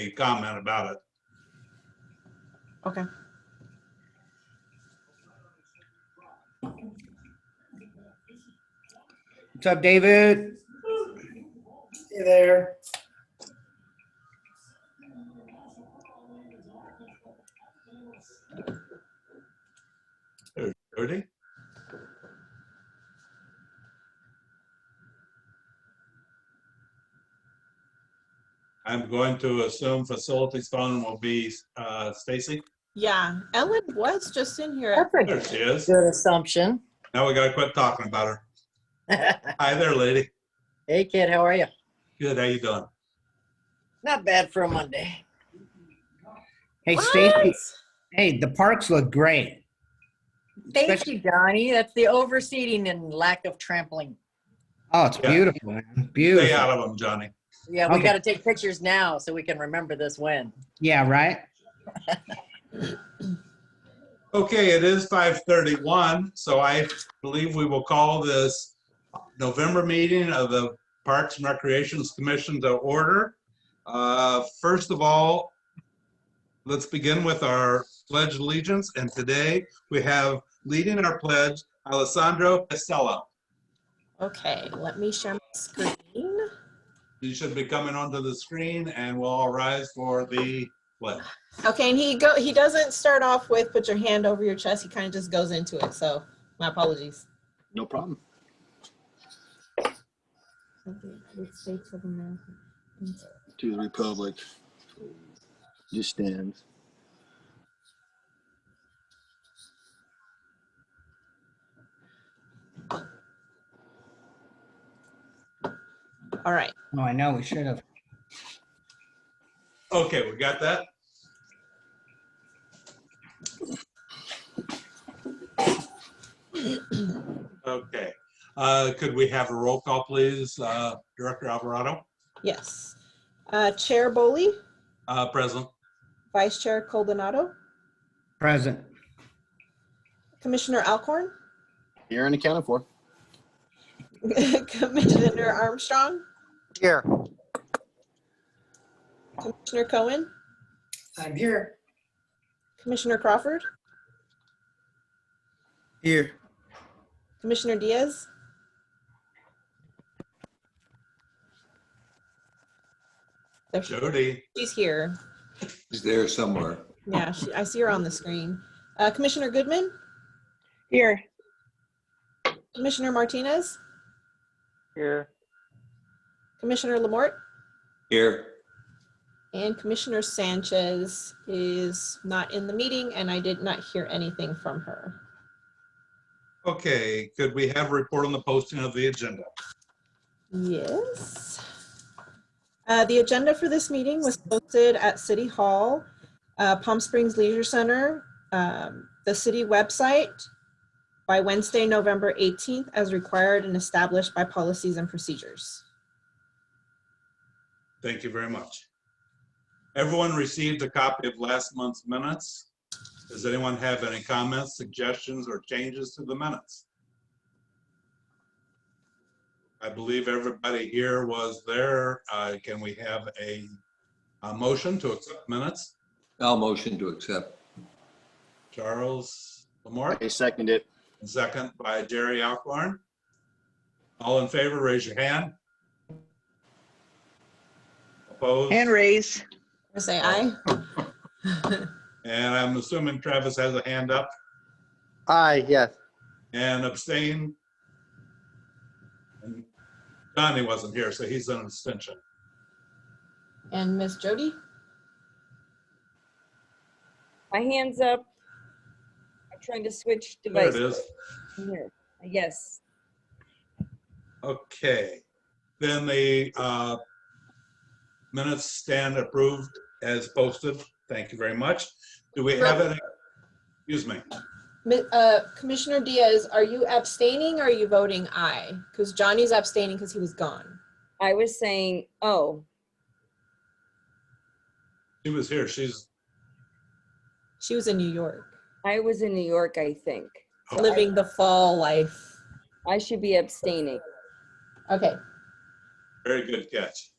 the comment about it. Okay. What's up, David? Hey there. There's Jody. I'm going to assume facilities fund will be Stacy. Yeah, Ellen was just in here. That's There a she is. good assumption. Now we gotta quit talking about her. Hi there, lady. Hey kid, how are you? Good, how you doing? Not bad for a Monday. Hey, What? Stacy. Hey, the parks look great. Thank you, Johnny. That's the overseeding and lack of trampling. Oh, it's Yeah. beautiful, man. Stay Beautiful. out of them, Johnny. Yeah, we Okay. got to take pictures now so we can remember this win. Yeah, right? Okay, it is 5:31, so I believe we will call this November meeting of the Parks and Recreations Commission to order. First of all, let's begin with our pledge of allegiance, and today we have leading our pledge, Alessandro Pesella. Okay, let me share my screen. You should be coming onto the screen, and we'll all rise for the pledge. Okay, and he doesn't start off with put your hand over your chest. He kind of just goes into it. So my apologies. No problem. To the republic, just stands. All right. Oh, I know. We should have. Okay, we got that? Okay. Could we have a roll call, please? Director Alvarado? Yes. Chair Boley, Present. Vice Chair Coldonado, Present. Commissioner Alcorn, Here and accounted for. Commissioner Armstrong, Here. Commissioner Cohen, I'm here. Commissioner Crawford, Here. Commissioner Diaz, there Jody? she's here. Is there somewhere. Yeah, I see her on the screen. Commissioner Goodman, Here. Commissioner Martinez, Here. Commissioner Lamort, Here, and Commissioner Sanchez is not in the meeting, and I did not hear anything from her. Okay, could we have a report on the posting of the agenda? Yes. The agenda for this meeting was posted at City Hall, Palm Springs Leisure Center, the city website by Wednesday, November 18th, as required and established by policies and procedures. Thank you very much. Everyone received a copy of last month's minutes. Does anyone have any comments, suggestions, or changes to the minutes? I believe everybody here was there. Can we have a motion to accept minutes? I'll motion to accept. Charles Lamort, I second it. and second by Jerry Alcorn. All in favor, raise your hand. Opposed? Hand raise. Or say aye. And I'm assuming Travis has a hand up Aye, yes. and abstain. And Johnny wasn't here, so he's an abstention. And Miss Jody? My hand's up. I'm trying to switch There it devices. is. Here. Yes. Okay, then the minutes stand approved as posted. Thank you very much. Do we have any, excuse me, Commissioner Diaz, are you abstaining or are you voting aye? Because Johnny's abstaining because he was gone. I was saying, oh, she was here, She was in New York, I was in New York, I think. living the fall life. I should be abstaining. Okay, very good catch.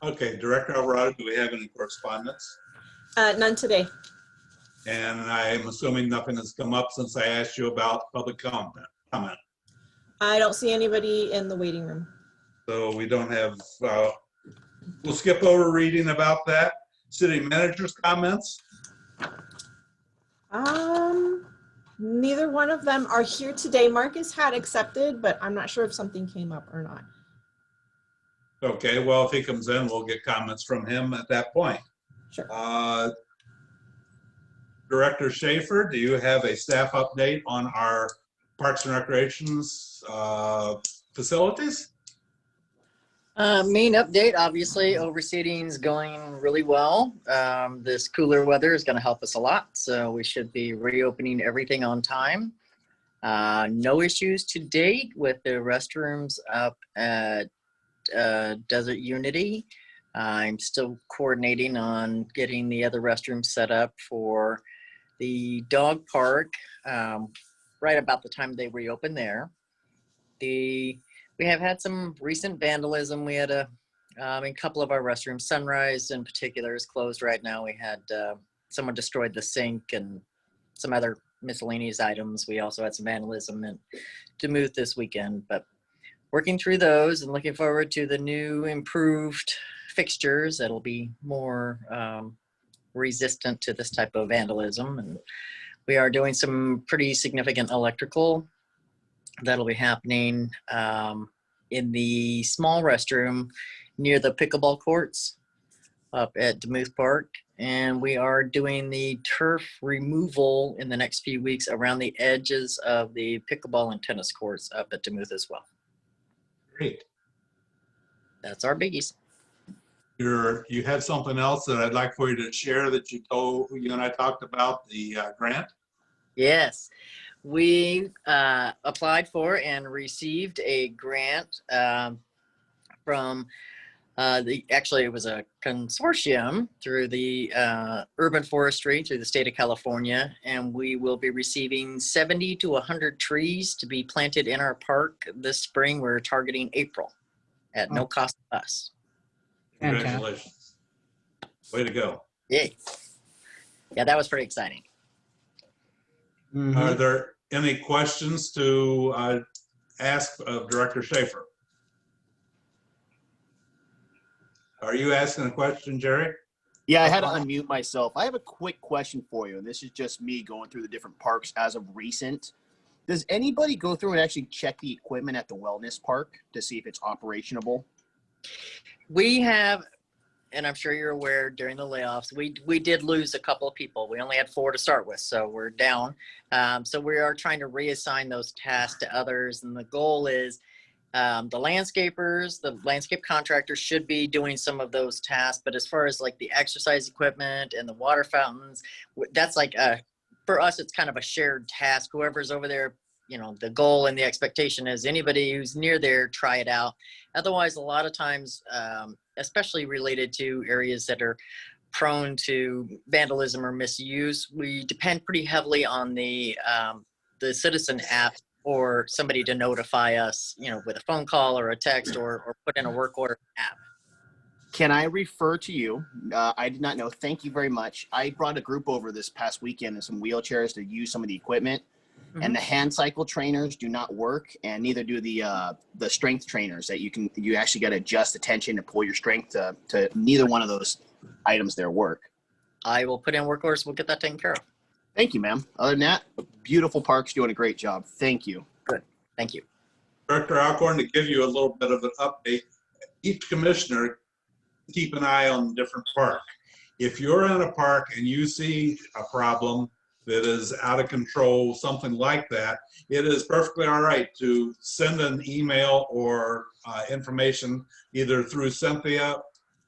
Okay, Director Alvarado, do we have any correspondence? None today. And I'm assuming nothing has come up since I asked you about public comment. I don't see anybody in the waiting room. So we don't have, we'll skip over reading about that. City manager's comments. Neither one of them are here today. Marcus had accepted, but I'm not sure if something came up or not. Okay, well, if he comes in, we'll get comments from him at that point. Sure. Director Schaefer, do you have a staff update on our Parks and Recreations facilities? Main update, obviously, overseeding's going really well. This cooler weather is going to help us a lot, so we should be reopening everything on time. No issues to date with the restrooms up at Desert Unity. I'm still coordinating on getting the other restrooms set up for the dog park right about the time they reopen there. We have had some recent vandalism. We had a couple of our restrooms. Sunrise in particular is closed right now. We had someone destroyed the sink and some other miscellaneous items. We also had some vandalism in Duluth this weekend, but working through those and looking forward to the new improved fixtures that'll be more resistant to this type of vandalism. And we are doing some pretty significant electrical that'll be happening in the small restroom near the pickleball courts up at Demuth Park. And we are doing the turf removal in the next few weeks around the edges of the pickleball and tennis courts up at Demuth as well. Great. That's our biggies. You had something else that I'd like for you to share that you and I talked about, the grant? Yes, we applied for and received a grant from actually it was a consortium through the urban forestry through the state of California, and we will be receiving 70 to 100 trees to be planted in our park this spring. We're targeting April at no cost to us. Congratulations. Way to go. Yay. Yeah, that was pretty exciting. Mhm. Are there any questions to ask of Director Schaefer? Are you asking a question, Jerry? Yeah, I had to unmute myself. I have a quick question for you, and this is just me going through the different parks as of recent. Does anybody go through and actually check the equipment at the wellness park to see if it's operationable? We have, and I'm sure you're aware, during the layoffs, we did lose a couple of people. We only had 4 to start with, so we're down. So we are trying to reassign those tasks to others, and the goal is the landscapers, the landscape contractors should be doing some of those tasks. But as far as like the exercise equipment and the water fountains, that's like for us, it's kind of a shared task. Whoever's over there, you know, the goal and the expectation is anybody who's near there, try it out. Otherwise, a lot of times, especially related to areas that are prone to vandalism or misuse, we depend pretty heavily on the Citizen app or somebody to notify us, you know, with a phone call or a text or put in a work order app. Can I refer to you? I did not know. Thank you very much. I brought a group over this past weekend and some wheelchairs to use some of the equipment. Mm-hmm. And the hand cycle trainers do not work, and neither do the strength trainers that you actually got to adjust the tension and pull your strength to neither one of those items there work. I will put in work orders. We'll get that taken care of. Thank you, ma'am. Other than that, beautiful parks, doing a great job. Thank you. Good. Thank you. Director Alcorn, to give you a little bit of an update, each commissioner keep an eye on a different park. If you're in a park and you see a problem that is out of control, something like that, it is perfectly all right to send an email or information either through Cynthia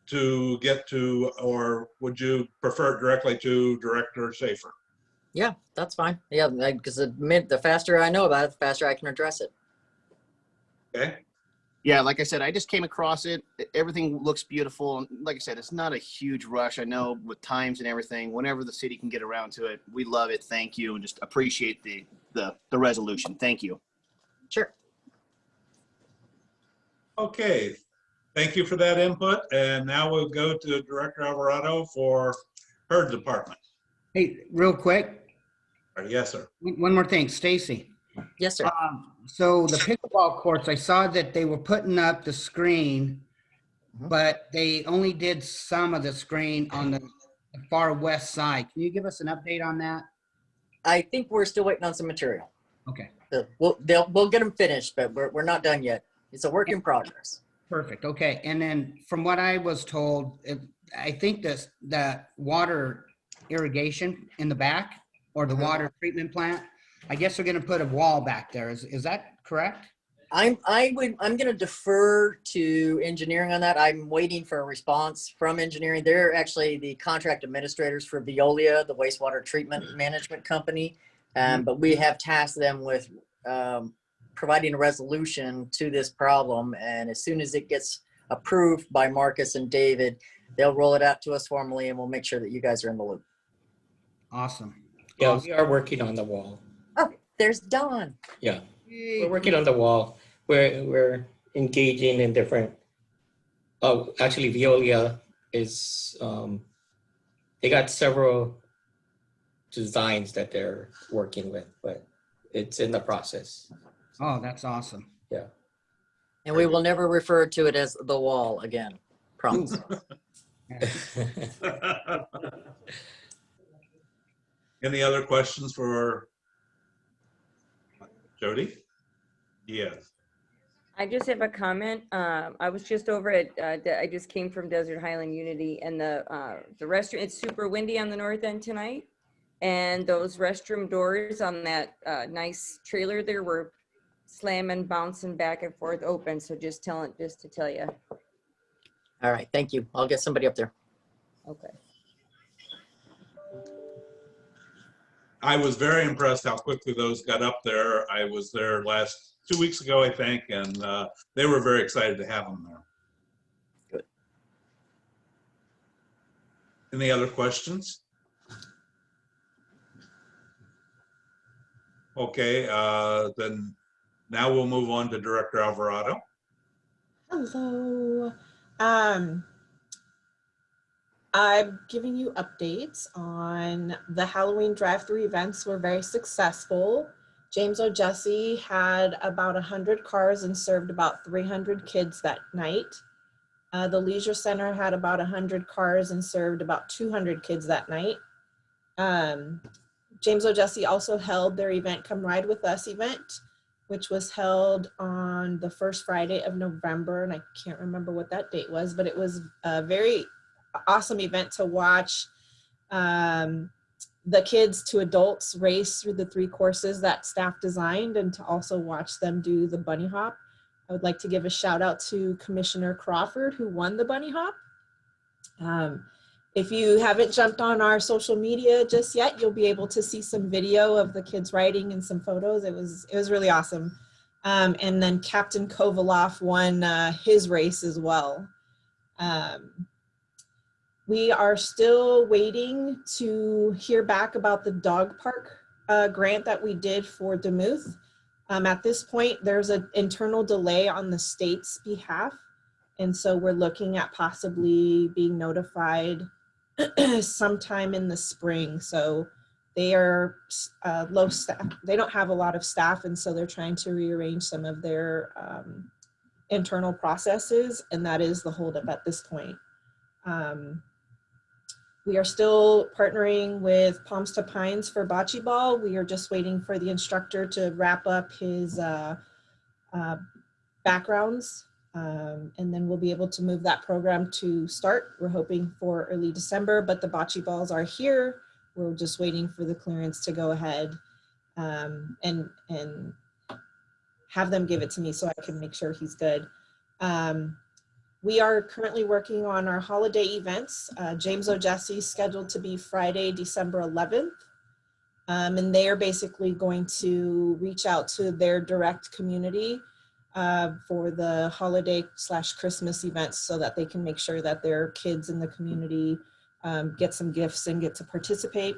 to get to, or would you prefer it directly to Director Schaefer? Yeah, that's fine. Yeah, because the faster I know about it, the faster I can address it. Okay. Yeah, like I said, I just came across it. Everything looks beautiful. And like I said, it's not a huge rush. I know with times and everything, whenever the city can get around to it, we love it. Thank you. And just appreciate the resolution. Thank you. Sure. Okay. Thank you for that input. And now we'll go to Director Alvarado for her department. Hey, real quick, Yes, sir. one more thing, Stacy. Yes, sir. So the pickleball courts, I saw that they were putting up the screen, Mhm. but they only did some of the screen on the far west side. Can you give us an update on that? I think we're still waiting on some material. Okay, So we'll get them finished, but we're not done yet. It's a work in progress. perfect. Okay, and then from what I was told, I think that water irrigation in the back or the Mhm. water treatment plant, I guess they're gonna put a wall back there. Is that correct? I'm going to defer to engineering on that. I'm waiting for a response from engineering. They're actually the contract administrators for Veolia, the wastewater treatment management company. But we have tasked them with providing a resolution to this problem. And as soon as it gets approved by Marcus and David, they'll roll it out to us formally, and we'll make sure that you guys are in the loop. Awesome. Yeah, Awesome. we are working on the wall. Oh, there's Don. Yeah, Yay. we're working on the wall. We're engaging in different. Oh, actually, Veolia is. They got several designs that they're working with, but it's in the process. Oh, that's awesome. Yeah. And we will never refer to it as the wall again. Promise. Any other questions for Jody? Yes. I just have a comment. I was just over at, I just came from Desert Highland Unity, and the restroom, it's super windy on the north end tonight. And those restroom doors on that nice trailer there were slamming, bouncing back and forth open. So just to tell you. All right. Thank you. I'll get somebody up there. Okay. I was very impressed how quickly those got up there. I was there 2 weeks ago, I think, and they were very excited to have them there. Good. Any other questions? Okay, then now we'll move on to Director Alvarado. Hello. I'm giving you updates on the Halloween drive-through events were very successful. James O'Jesse had about 100 cars and served about 300 kids that night. The Leisure Center had about 100 cars and served about 200 kids that night. James O'Jesse also held their event Come Ride With Us event, which was held on the first Friday of November. And I can't remember what that date was, but it was a very awesome event to watch the kids to adults race through the 3 courses that staff designed, and to also watch them do the bunny hop. I would like to give a shout out to Commissioner Crawford, who won the bunny hop. If you haven't jumped on our social media just yet, you'll be able to see some video of the kids riding and some photos. It was really awesome. And then Captain Kovaloff won his race as well. We are still waiting to hear back about the dog park grant that we did for Demuth. At this point, there's an internal delay on the state's behalf. And so we're looking at possibly being notified sometime in the spring. So they are low staff. They don't have a lot of staff. And so they're trying to rearrange some of their internal processes. And that is the holdup at this point. We are still partnering with Palms to Pines for bocce ball. We are just waiting for the instructor to wrap up his backgrounds. And then we'll be able to move that program to start. We're hoping for early December, but the bocce balls are here. We're just waiting for the clearance to go ahead and have them give it to me so I can make sure he's good. We are currently working on our holiday events. James O'Jesse is scheduled to be Friday, December 11th. And they are basically going to reach out to their direct community for the holiday/Christmas events so that they can make sure that their kids in the community get some gifts and get to participate.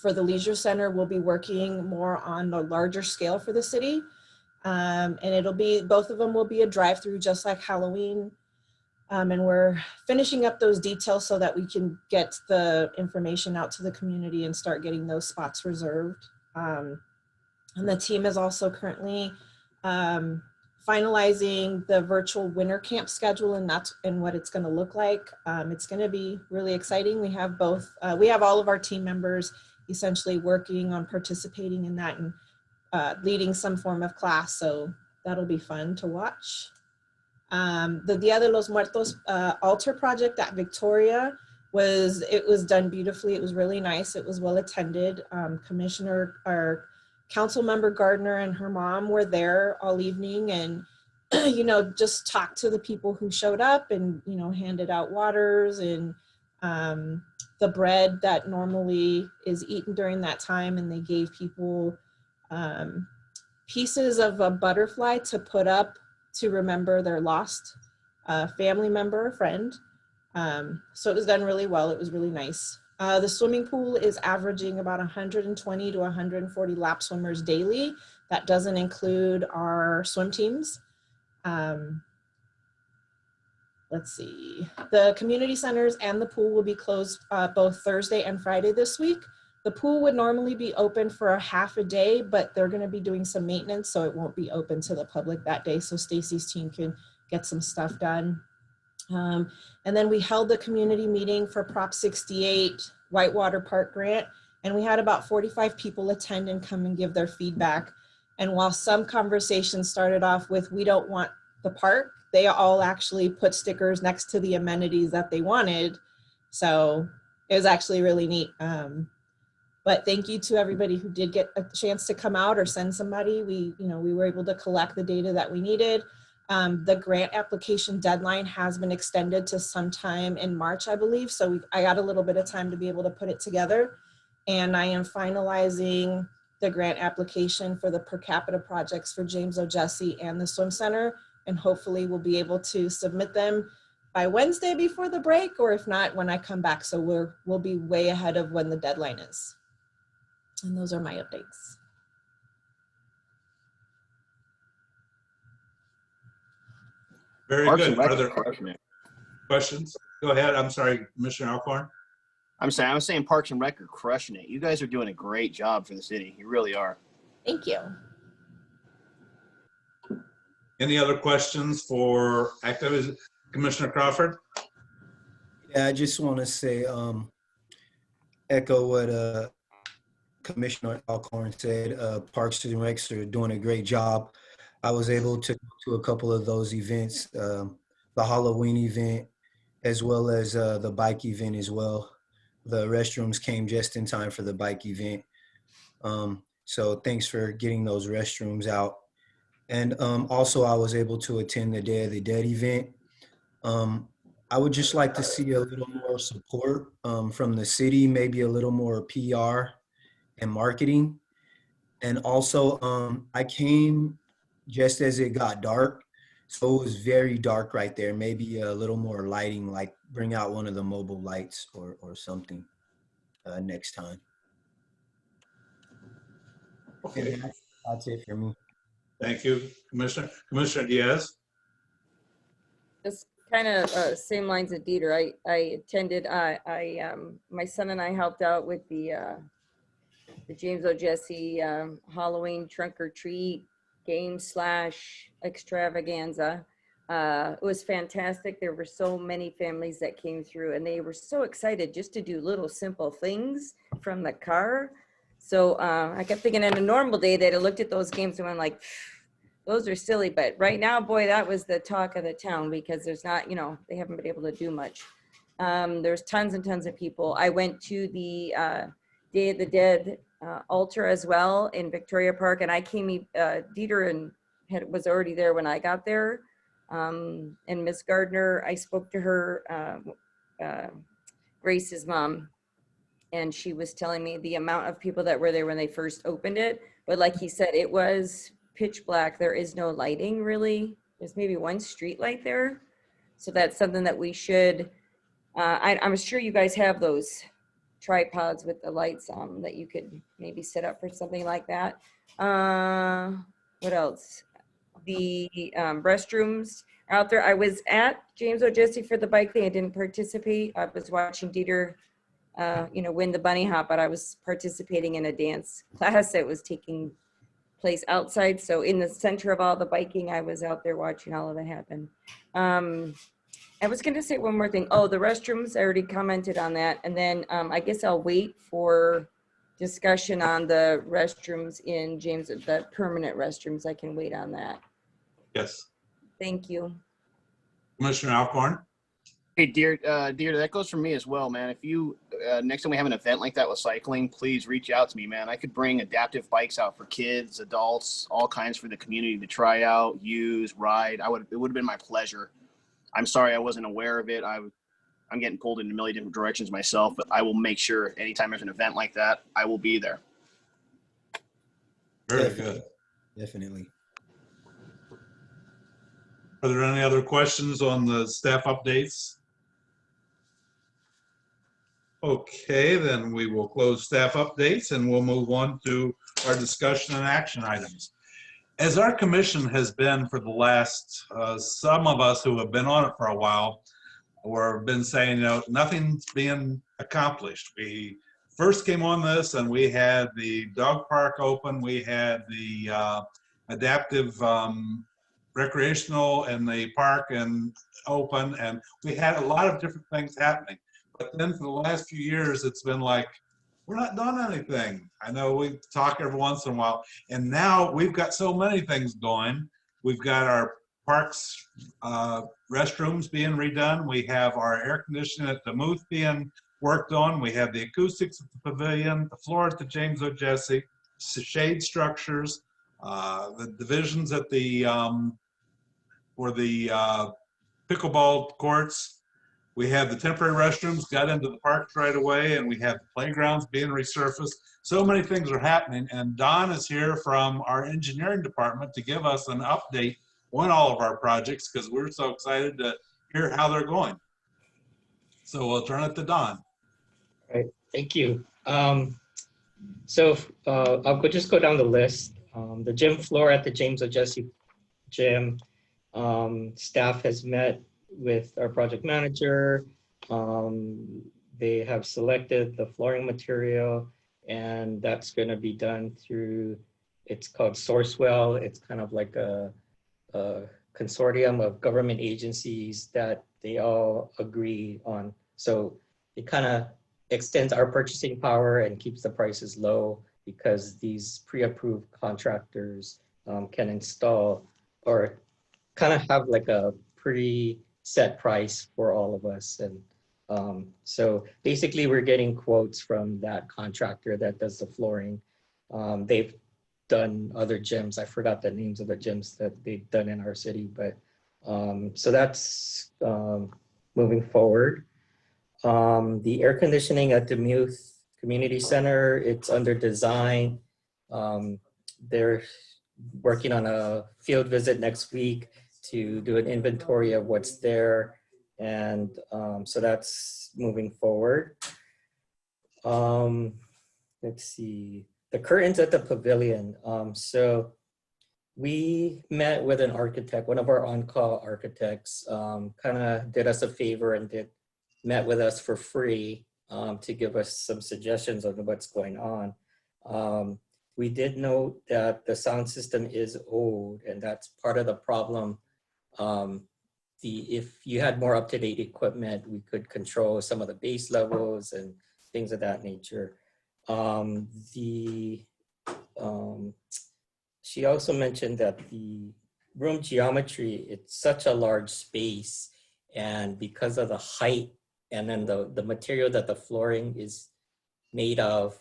For the Leisure Center, we'll be working more on the larger scale for the city. And it'll be, both of them will be a drive-through just like Halloween. And we're finishing up those details so that we can get the information out to the community and start getting those spots reserved. And the team is also currently finalizing the virtual winter camp schedule and what it's going to look like. It's going to be really exciting. We have both, we have all of our team members essentially working on participating in that and leading some form of class. So that'll be fun to watch. The Dia de los Muertos altar project at Victoria was done beautifully. It was really nice. It was well attended. Council member Gardner and her mom were there all evening and, you know, just talked to the people who showed up and, you know, handed out waters and the bread that normally is eaten during that time. And they gave people pieces of a butterfly to put up to remember their lost family member or friend. So it was done really well. It was really nice. The swimming pool is averaging about 120 to 140 lap swimmers daily. That doesn't include our swim teams. Let's see. The community centers and the pool will be closed both Thursday and Friday this week. The pool would normally be open for a half a day, but they're going to be doing some maintenance, so it won't be open to the public that day. So Stacy's team can get some stuff done. And then we held the community meeting for Prop 68 Whitewater Park grant, and we had about 45 people attend and come and give their feedback. And while some conversations started off with, we don't want the park, they all actually put stickers next to the amenities that they wanted. So it was actually really neat. But thank you to everybody who did get a chance to come out or send somebody. We were able to collect the data that we needed. The grant application deadline has been extended to sometime in March, I believe. So I got a little bit of time to be able to put it together. And I am finalizing the grant application for the per capita projects for James O. Jesse and the Swim Center. And hopefully we'll be able to submit them by Wednesday before the break, or if not, when I come back. So we'll be way ahead of when the deadline is. And those are my updates. Very Parks good. and Rec Are there are crushing it. questions? Go ahead. I'm sorry, Commissioner Alcorn. I was saying Parks and Rec are crushing it. You guys are doing a great job for the city. You really are. Thank you. Any other questions for active Commissioner Crawford? Yeah, I just want to say, echo what Commissioner Alcorn said. Parks and Recs are doing a great job. I was able to go to a couple of those events, the Halloween event, as well as the bike event as well. The restrooms came just in time for the bike event. So thanks for getting those restrooms out. And also I was able to attend the Day of the Dead event. I would just like to see a little more support from the city, maybe a little more PR and marketing. And also I came just as it got dark. So it was very dark right there. Maybe a little more lighting, like bring out one of the mobile lights or something next time. Okay. And that's it for me. Thank you, Commissioner. Commissioner Diaz? Just kind of same lines of Dieter. I attended, my son and I helped out with the James O. Jesse Halloween trunk or treat game / extravaganza. It was fantastic. There were so many families that came through and they were so excited just to do little simple things from the car. So I kept thinking on a normal day they'd have looked at those games and went like, those are silly. But right now, boy, that was the talk of the town because there's not, they haven't been able to do much. There's tons and tons of people. I went to the Day of the Dead altar as well in Victoria Park, and I came, Dieter was already there when I got there. And Ms. Gardner, I spoke to her, Grace's mom, and she was telling me the amount of people that were there when they first opened it. But like he said, it was pitch black. There is no lighting really. There's maybe one street light there. So that's something that we should, I'm sure you guys have those tripods with the lights on that you could maybe set up for something like that. What else? the restrooms out there. I was at James O'Jesse for the bike thing. I didn't participate. I was watching Dieter, win the bunny hop, but I was participating in a dance class that was taking place outside. So in the center of all the biking, I was out there watching all of it happen. I was going to say one more thing. Oh, the restrooms, I already commented on that. And then I guess I'll wait for discussion on the restrooms in James, the permanent restrooms. I can wait on that. Yes. Thank you. Commissioner Alcorn? Hey, dear, that goes for me as well, man. If you, next time we have an event like that with cycling, please reach out to me, man. I could bring adaptive bikes out for kids, adults, all kinds for the community to try out, use, ride. It would have been my pleasure. I'm sorry I wasn't aware of it. I'm getting pulled in a million different directions myself, but I will make sure anytime there's an event like that, I will be there. Very Definitely. good. Definitely. Are there any other questions on the staff updates? Okay, then we will close staff updates and we'll move on to our discussion and action items. As our commission has been for the last, some of us who have been on it for a while, or been saying, nothing's being accomplished. We first came on this and we had the dog park open, we had the adaptive recreational and the park and open, and we had a lot of different things happening. But then for the last few years, it's been like, we're not doing anything. I know we talk every once in a while, and now we've got so many things going. We've got our parks, restrooms being redone. We have our air conditioning at the Muth being worked on. We have the acoustics at the pavilion, the floor at the James O'Jesse, shade structures, the divisions at the for the pickleball courts. We have the temporary restrooms got into the parks right away, and we have the playgrounds being resurfaced. So many things are happening, and Don is here from our engineering department to give us an update on all of our projects because we're so excited to hear how they're going. So we'll turn it to Don. All right, thank you. I'll just go down the list. The gym floor at the James O'Jesse gym, staff has met with our project manager. They have selected the flooring material, and that's going to be done through, it's called Sourcewell. It's kind of like a consortium of government agencies that they all agree on. So it kind of extends our purchasing power and keeps the prices low because these pre-approved contractors can install or kind of have like a pretty set price for all of us. And so basically we're getting quotes from that contractor that does the flooring. They've done other gyms. I forgot the names of the gyms that they've done in our city, but so that's moving forward. The air conditioning at the Muth Community Center, it's under design. They're working on a field visit next week to do an inventory of what's there. And so that's moving forward. Let's see, the curtains at the pavilion. So we met with an architect, one of our on-call architects, kind of did us a favor and met with us for free to give us some suggestions on what's going on. We did note that the sound system is old, and that's part of the problem. If you had more up-to-date equipment, we could control some of the bass levels and things of that nature. She also mentioned that the room geometry, it's such a large space, and because of the height and then the material that the flooring is made of,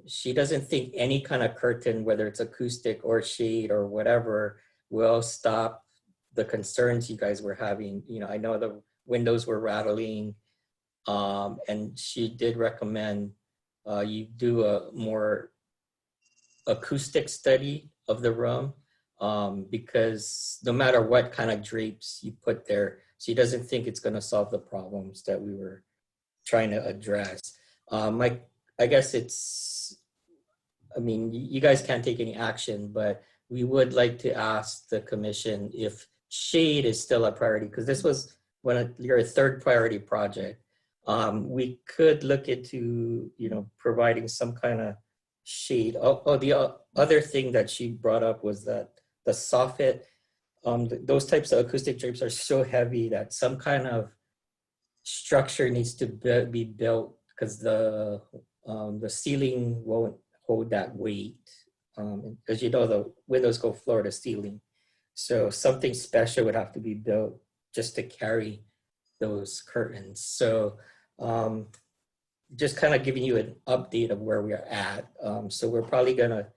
she doesn't think any kind of curtain, whether it's acoustic or shade or whatever, will stop the concerns you guys were having. I know the windows were rattling, and she did recommend you do a more acoustic study of the room, because no matter what kind of drapes you put there, she doesn't think it's going to solve the problems that we were trying to address. I guess you guys can't take any action, but we would like to ask the commission if shade is still a priority, because this was your third priority project. We could look into, providing some kind of shade. The other thing that she brought up was that the soffit, those types of acoustic drapes are so heavy that some kind of structure needs to be built, because the ceiling won't hold that weight. As you know, the windows go floor to ceiling. So something special would have to be built just to carry those curtains. So just kind of giving you an update of where we are at. So we're probably gonna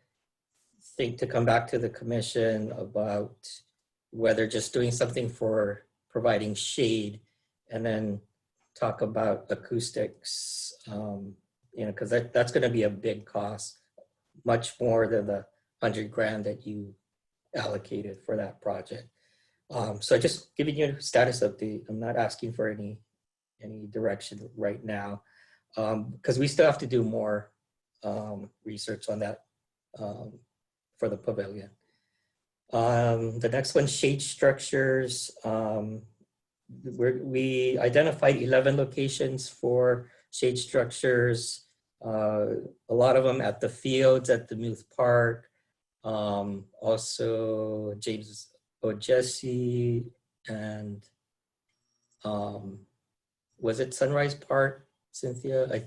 think to come back to the commission about whether just doing something for providing shade, and then talk about acoustics, because that's gonna be a big cost, much more than the $100,000 that you allocated for that project. So just giving you a status update. I'm not asking for any direction right now, because we still have to do more research on that for the pavilion. The next one, shade structures. We identified 11 locations for shade structures. A lot of them at the fields at the Muth Park. Also James O'Jesse and was it Sunrise Park, Cynthia? I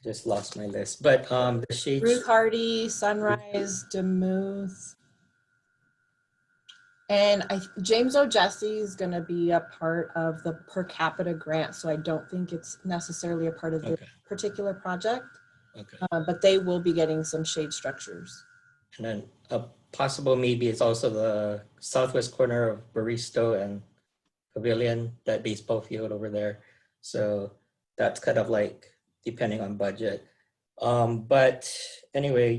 just lost my list, but the shade. Ruth Hardy, Sunrise, Demuth. And James O'Jesse is going to be a part of the per capita grant, so I don't think it's necessarily a part of the particular project. Okay. But they will be getting some shade structures. And then a possible maybe it's also the southwest corner of Baristo and Pavilion, that baseball field over there. So that's kind of like depending on budget. But anyway,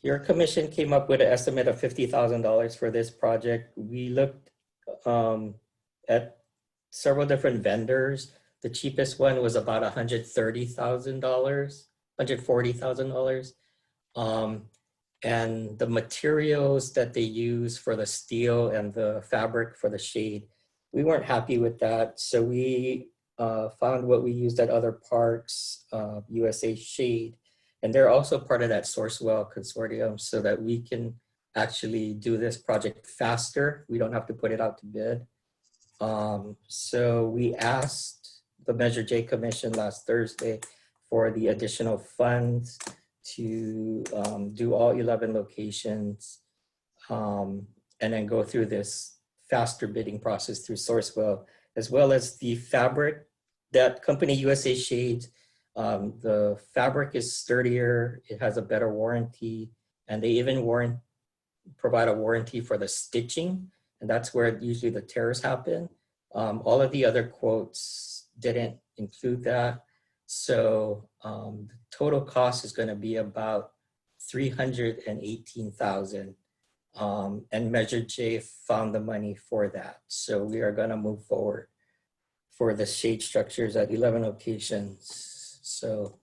your commission came up with an estimate of $50,000 for this project. We looked at several different vendors. The cheapest one was about $130,000, $140,000. And the materials that they use for the steel and the fabric for the shade, we weren't happy with that. So we found what we used at other parks, USA Shade, and they're also part of that Sourcewell consortium, so that we can actually do this project faster. We don't have to put it out to bid. So we asked the Measure J Commission last Thursday for the additional funds to do all 11 locations, and then go through this faster bidding process through Sourcewell, as well as the fabric. That company USA Shades, the fabric is sturdier, it has a better warranty, and they even provide a warranty for the stitching, and that's where usually the tears happen. All of the other quotes didn't include that. So the total cost is going to be about $318,000, and Measure J found the money for that. So we are going to move forward for the shade structures at 11 locations. So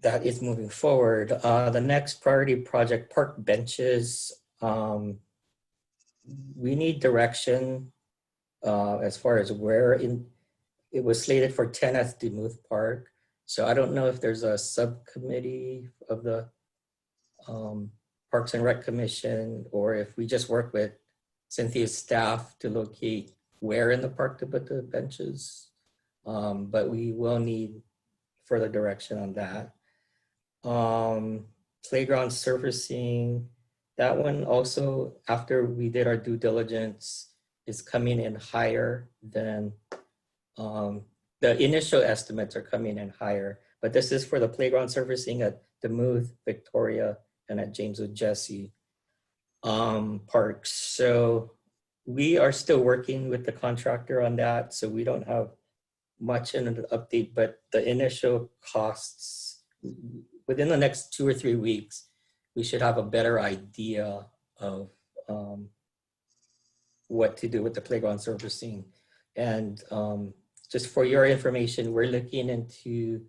that is moving forward. The next priority project, park benches. We need direction as far as where it was slated for 10th Demuth Park. So I don't know if there's a subcommittee of the Parks and Rec Commission, or if we just work with Cynthia's staff to locate where in the park to put the benches. But we will need further direction on that. Playground surfacing, that one also, after we did our due diligence, is coming in higher than the initial estimates are coming in higher, but this is for the playground surfacing at Demuth, Victoria, and at James O'Jesse parks. So we are still working with the contractor on that, so we don't have much in an update, but the initial costs, within the next 2 or 3 weeks, we should have a better idea of what to do with the playground surfacing. And just for your information, we're looking into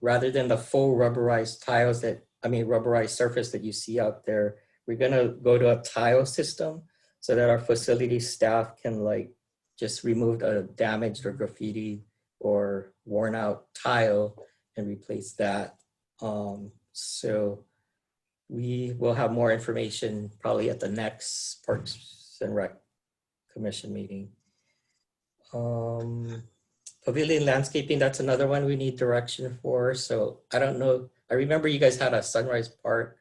rather than the full rubberized tiles rubberized surface that you see out there, we're gonna go to a tile system so that our facility staff can like just remove a damaged or graffiti or worn out tile and replace that. So we will have more information probably at the next Parks and Rec Commission meeting. Pavilion landscaping, that's another one we need direction for. So I don't know. I remember you guys had a Sunrise Park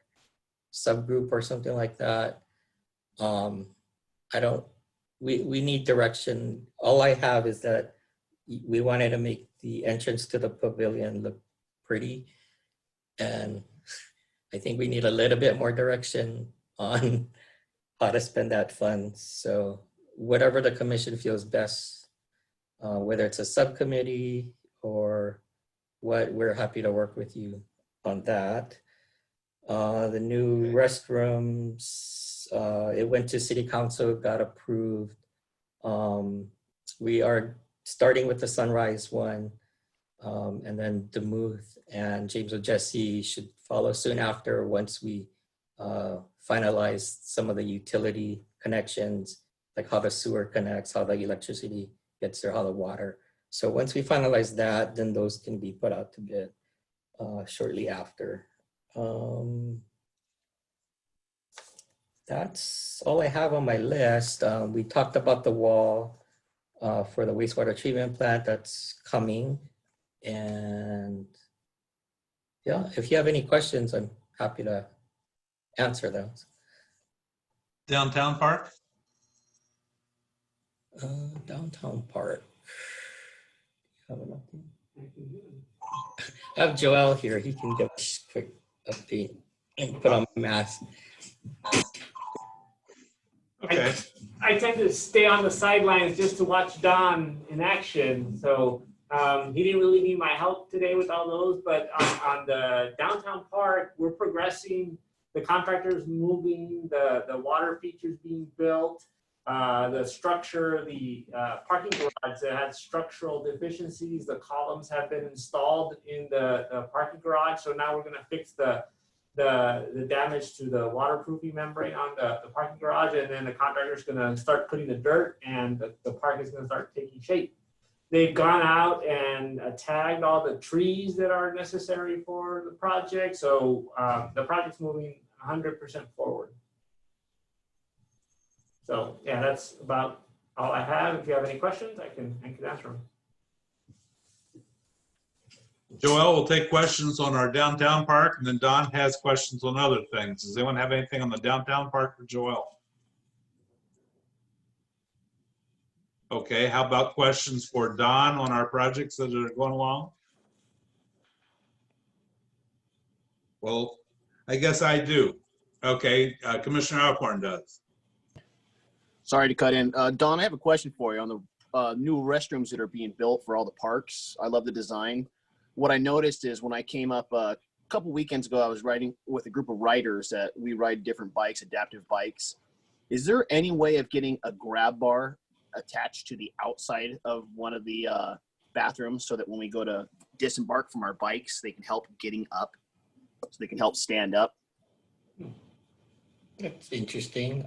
subgroup or something like that. We need direction. All I have is that we wanted to make the entrance to the pavilion look pretty. And I think we need a little bit more direction on how to spend that fund. So whatever the commission feels best, whether it's a subcommittee or what, we're happy to work with you on that. The new restrooms, it went to city council, got approved. We are starting with the Sunrise one, and then Demuth and James O'Jesse should follow soon after once we finalize some of the utility connections, like how the sewer connects, how the electricity gets there, how the water. So once we finalize that, then those can be put out to bid shortly after. That's all I have on my list. We talked about the wall for the wastewater treatment plant that's coming. And yeah, if you have any questions, I'm happy to answer those. Downtown park? Downtown park. I have Joel here. He can give us a quick update and put on my mask. Okay. I tend to stay on the sidelines just to watch Don in action. So he didn't really need my help today with all those, but on the downtown park, we're progressing. The contractor's moving, the water features being built, the structure, the parking garage that had structural deficiencies. The columns have been installed in the parking garage. So now we're gonna fix the damage to the waterproofing membrane on the parking garage, and then the contractor's gonna start putting the dirt, and the park is gonna start taking shape. They've gone out and tagged all the trees that are necessary for the project, so the project's moving 100% forward. So yeah, that's about all I have. If you have any questions, I can answer them. Joel will take questions on our downtown park, and then Don has questions on other things. Does anyone have anything on the downtown park for Joel? Okay, how about questions for Don on our projects that are going along? Well, I guess I do. Okay, Commissioner Alcorn does. Sorry to cut in. Don, I have a question for you on the new restrooms that are being built for all the parks. I love the design. What I noticed is when I came up a couple weekends ago, I was riding with a group of riders that we ride different bikes, adaptive bikes. Is there any way of getting a grab bar attached to the outside of one of the bathrooms so that when we go to disembark from our bikes, they can help getting up, so they can help stand up? That's interesting.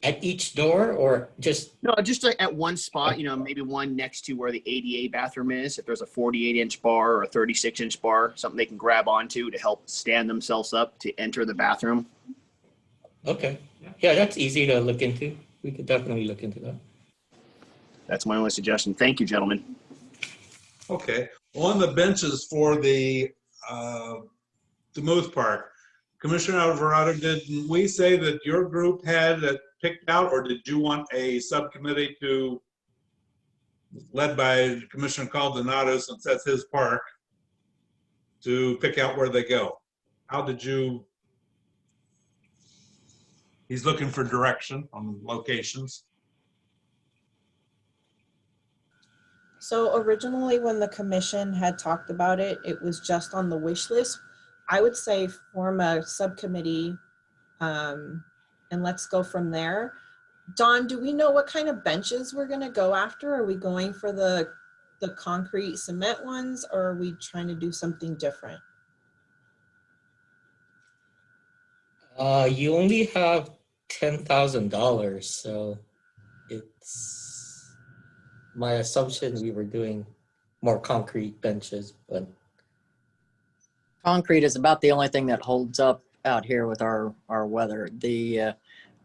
At each door or just? No, just at one spot, you know, maybe one next to where the ADA bathroom is. If there's a 48-inch bar or a 36-inch bar, something they can grab onto to help stand themselves up to enter the bathroom. Okay. Yeah, that's easy to look into. We could definitely look into that. That's my only suggestion. Thank you, gentlemen. Okay, on the benches for the Demuth Park, Commissioner Alvarado, did we say that your group had it picked out, or did you want a subcommittee to, led by Commissioner Caldonado, since that's his park, to pick out where they go? How did you? He's looking for direction on locations. So originally when the commission had talked about it, it was just on the wish list. I would say form a subcommittee and let's go from there. Don, do we know what kind of benches we're gonna go after? Are we going for the the concrete cement ones, or are we trying to do something different? You only have $10,000, so it's my assumption we were doing more concrete benches, but Concrete is about the only thing that holds up out here with our weather. The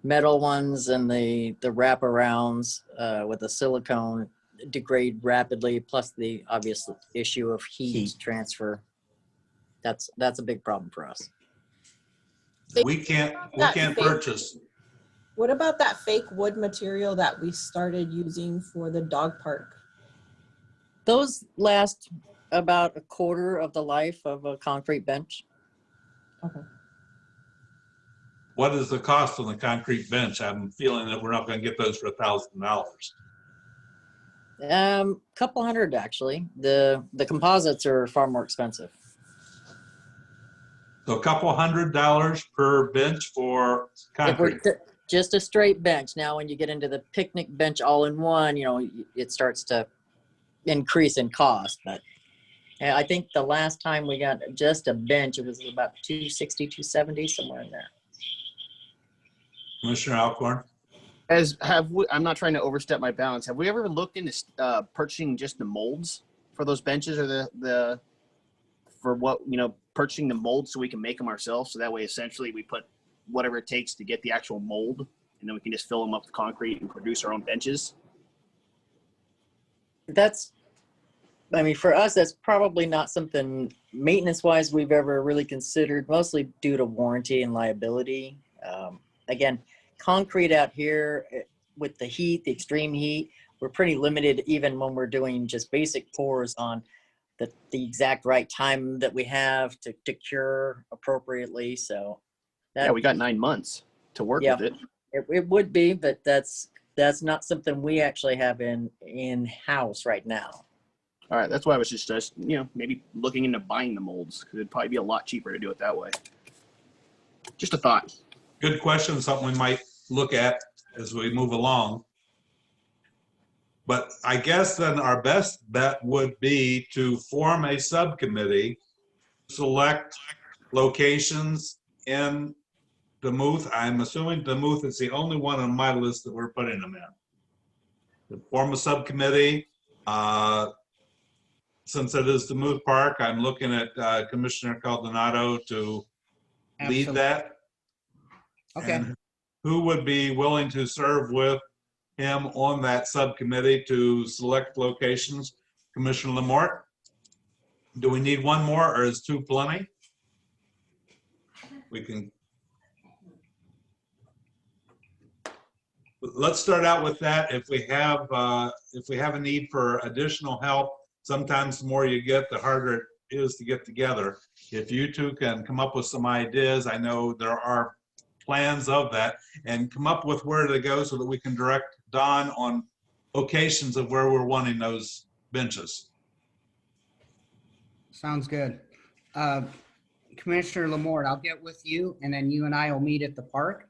metal ones and the wraparounds with the silicone degrade rapidly, plus the obvious issue of heat transfer. That's a big problem for us. We can't purchase. What about that fake wood material that we started using for the dog park? Those last about a quarter of the life of a concrete bench. Okay. What is the cost on the concrete bench? I'm feeling that we're not going to get those for $1,000. Couple hundred actually. The composites are far more expensive. So a couple $100 per bench for If we're concrete. just a straight bench. Now, when you get into the picnic bench all in one, you know, it starts to increase in cost. But I think the last time we got just a bench, it was about $260, $270, somewhere in there. Commissioner Alcorn? I'm not trying to overstep my bounds. Have we ever looked into purchasing just the molds for those benches, or purchasing the molds so we can make them ourselves? So that way, essentially, we put whatever it takes to get the actual mold, and then we can just fill them up with concrete and produce our own benches. For us, that's probably not something maintenance-wise we've ever really considered, mostly due to warranty and liability. Again, concrete out here with the heat, the extreme heat, we're pretty limited even when we're doing just basic pours on the exact right time that we have to cure appropriately. So Yeah, we got 9 months to work with it. It would be, but that's not something we actually have in-house right now. All right, that's why I was just maybe looking into buying the molds, because it'd probably be a lot cheaper to do it that way. Just a thought. Good question, something we might look at as we move along. But I guess then our best bet would be to form a subcommittee, select locations in Demuth. I'm assuming Demuth is the only one on my list that we're putting them in. To form a subcommittee. Since it is Demuth Park, I'm looking at Commissioner Caldonado to lead that. Okay. And who would be willing to serve with him on that subcommittee to select locations? Commissioner Lamort? Do we need one more, or is two plenty? We can. Let's start out with that. If we have a need for additional help, sometimes the more you get, the harder it is to get together. If you two can come up with some ideas, I know there are plans of that, and come up with where to go so that we can direct Don on locations of where we're wanting those benches. Sounds good. Commissioner Lamort, I'll get with you, and then you and I will meet at the park.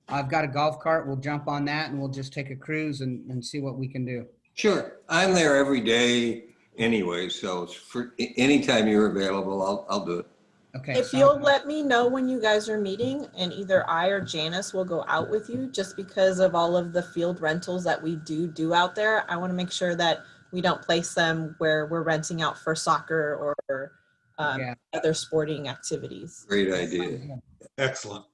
I've got a golf cart. We'll jump on that, and we'll just take a cruise and see what we can do. Sure. I'm there every day anyway, so for anytime you're available, I'll do it. Okay. If you'll let me know when you guys are meeting, and either I or Janice will go out with you, just because of all of the field rentals that we do out there. I want to make sure that we don't place them where we're renting out for soccer or other sporting activities. Great idea. Excellent.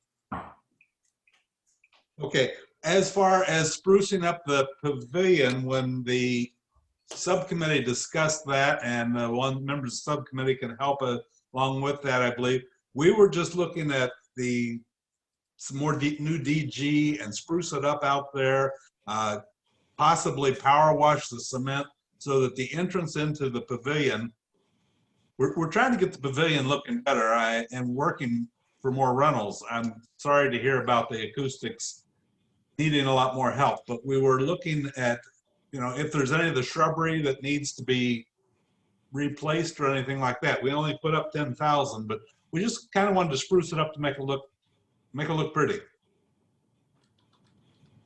Okay, as far as sprucing up the pavilion, when the subcommittee discussed that, and one member of the subcommittee can help along with that, I believe, we were just looking at some more new DG and spruce it up out there, possibly power wash the cement so that the entrance into the pavilion, we're trying to get the pavilion looking better and working for more rentals. I'm sorry to hear about the acoustics needing a lot more help, but we were looking at, if there's any of the shrubbery that needs to be replaced or anything like that. We only put up 10,000, but we just kind of wanted to spruce it up to make it look pretty.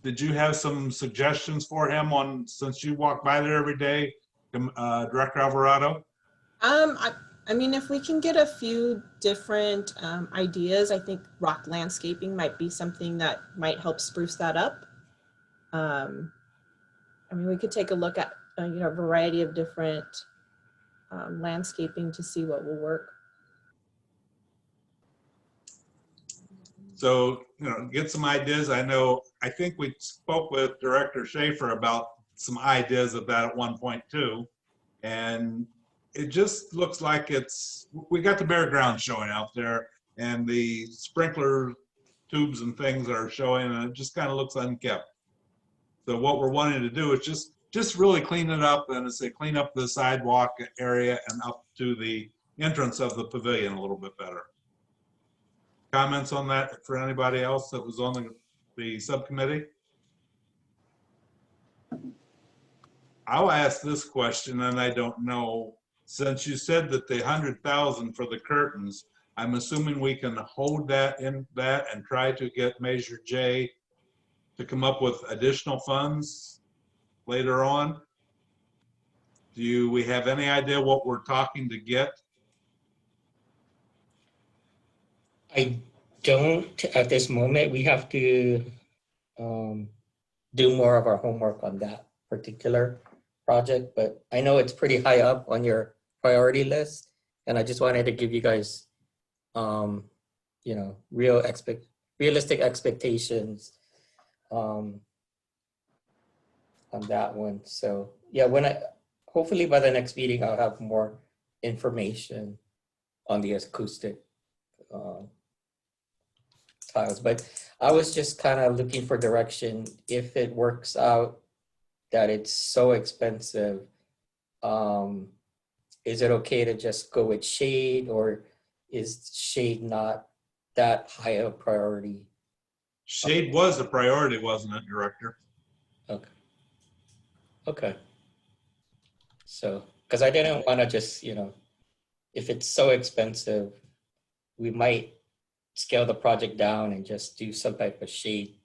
Did you have some suggestions for him since you walk by there every day, Director Alvarado? I mean, if we can get a few different ideas, I think rock landscaping might be something that might help spruce that up. I mean, we could take a look at a variety of different landscaping to see what will work. So, get some ideas. I think we spoke with Director Schaefer about some ideas of that at one point too. And it just looks like we got the bare ground showing out there, and the sprinkler tubes and things are showing, and it just kind of looks unkept. So what we're wanting to do is just really clean it up, and clean up the sidewalk area and up to the entrance of the pavilion a little bit better. Comments on that for anybody else that was on the subcommittee? I'll ask this question, and I don't know. Since you said that the 100,000 for the curtains, I'm assuming we can hold that and try to get Measure J to come up with additional funds later on. Do we have any idea what we're talking to get? I don't at this moment. We have to do more of our homework on that particular project, but I know it's pretty high up on your priority list, and I just wanted to give you guys realistic expectations on that one. So yeah, hopefully by the next meeting I'll have more information on the acoustic tiles. But I was just kind of looking for direction. If it works out that it's so expensive, is it okay to just go with shade, or is shade not that high a priority? Shade was a priority, wasn't it, Director? Okay. So, because I didn't want to just, if it's so expensive, we might scale the project down and just do some type of shade.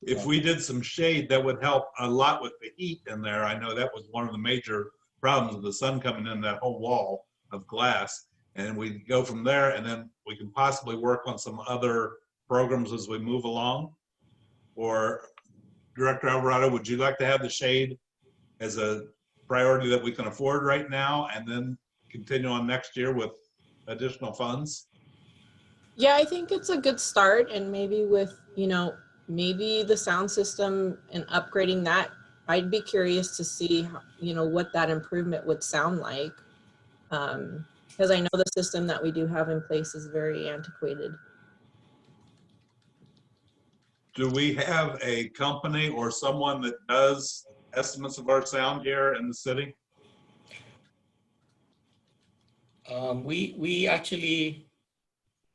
If we did some shade, that would help a lot with the heat in there. I know that was one of the major problems of the sun coming in that whole wall of glass. And we go from there, and then we can possibly work on some other programs as we move along. Or Director Alvarado, would you like to have the shade as a priority that we can afford right now, and then continue on next year with additional funds? Yeah, I think it's a good start, and maybe with, maybe the sound system and upgrading that, I'd be curious to see, what that improvement would sound like. Because I know the system that we do have in place is very antiquated. Do we have a company or someone that does estimates of our sound here in the city? We actually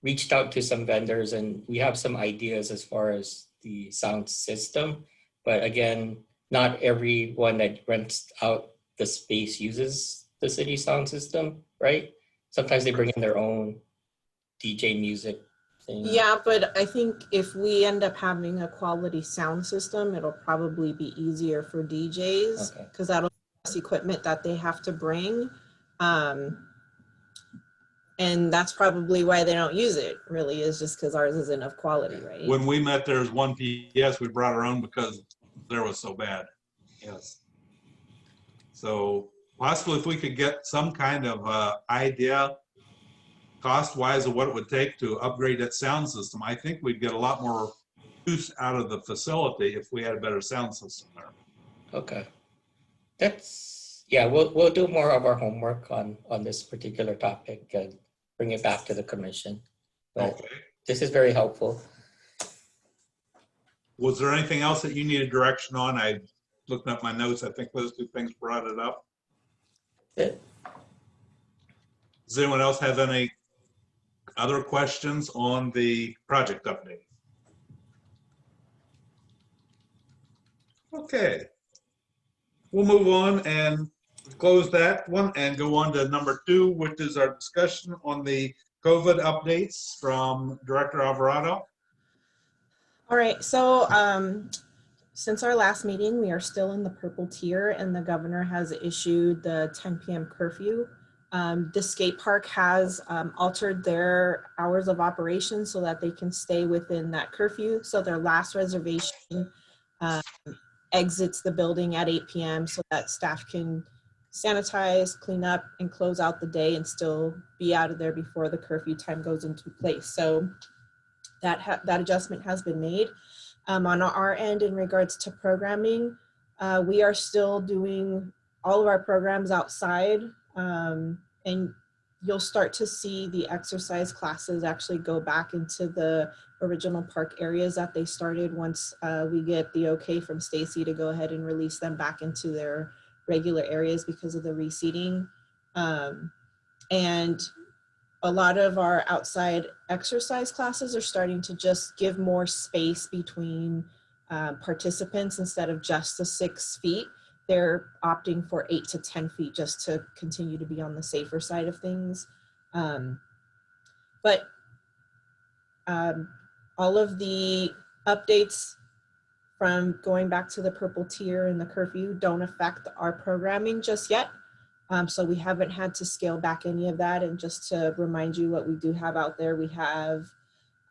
reached out to some vendors, and we have some ideas as far as the sound system. But again, not everyone that rents out the space uses the city sound system, right? Sometimes they bring in their own DJ music thing. Yeah, but I think if we end up having a quality sound system, it'll probably be easier for DJs, because that'll be less equipment that they have to bring. And that's probably why they don't use it, really, is just because ours isn't of quality, right? When we met, there was one PS, we brought our own because there was so bad. Yes. So possibly if we could get some kind of idea cost-wise of what it would take to upgrade that sound system, I think we'd get a lot more use out of the facility if we had a better sound system there. Okay. We'll do more of our homework on this particular topic and bring it back to the commission. But This is very helpful. Was there anything else that you needed direction on? I looked up my notes. I think those two things brought it up. Yeah. Does anyone else have any other questions on the project update? Okay. We'll move on and close that one and go on to number 2, which is our discussion on the COVID updates from Director Alvarado. All right, so since our last meeting, we are still in the purple tier and the governor has issued the 10 p.m. curfew. The skate park has altered their hours of operation so that they can stay within that curfew. So their last reservation exits the building at 8 p.m. so that staff can sanitize, clean up, and close out the day and still be out of there before the curfew time goes into place. So that adjustment has been made. On our end, in regards to programming, we are still doing all of our programs outside, and you'll start to see the exercise classes actually go back into the original park areas that they started once we get the okay from Stacy to go ahead and release them back into their regular areas because of the reseating. And a lot of our outside exercise classes are starting to just give more space between participants instead of just the 6 feet. They're opting for 8 to 10 feet just to continue to be on the safer side of things. But all of the updates from going back to the purple tier and the curfew don't affect our programming just yet. So we haven't had to scale back any of that. And just to remind you what we do have out there, we have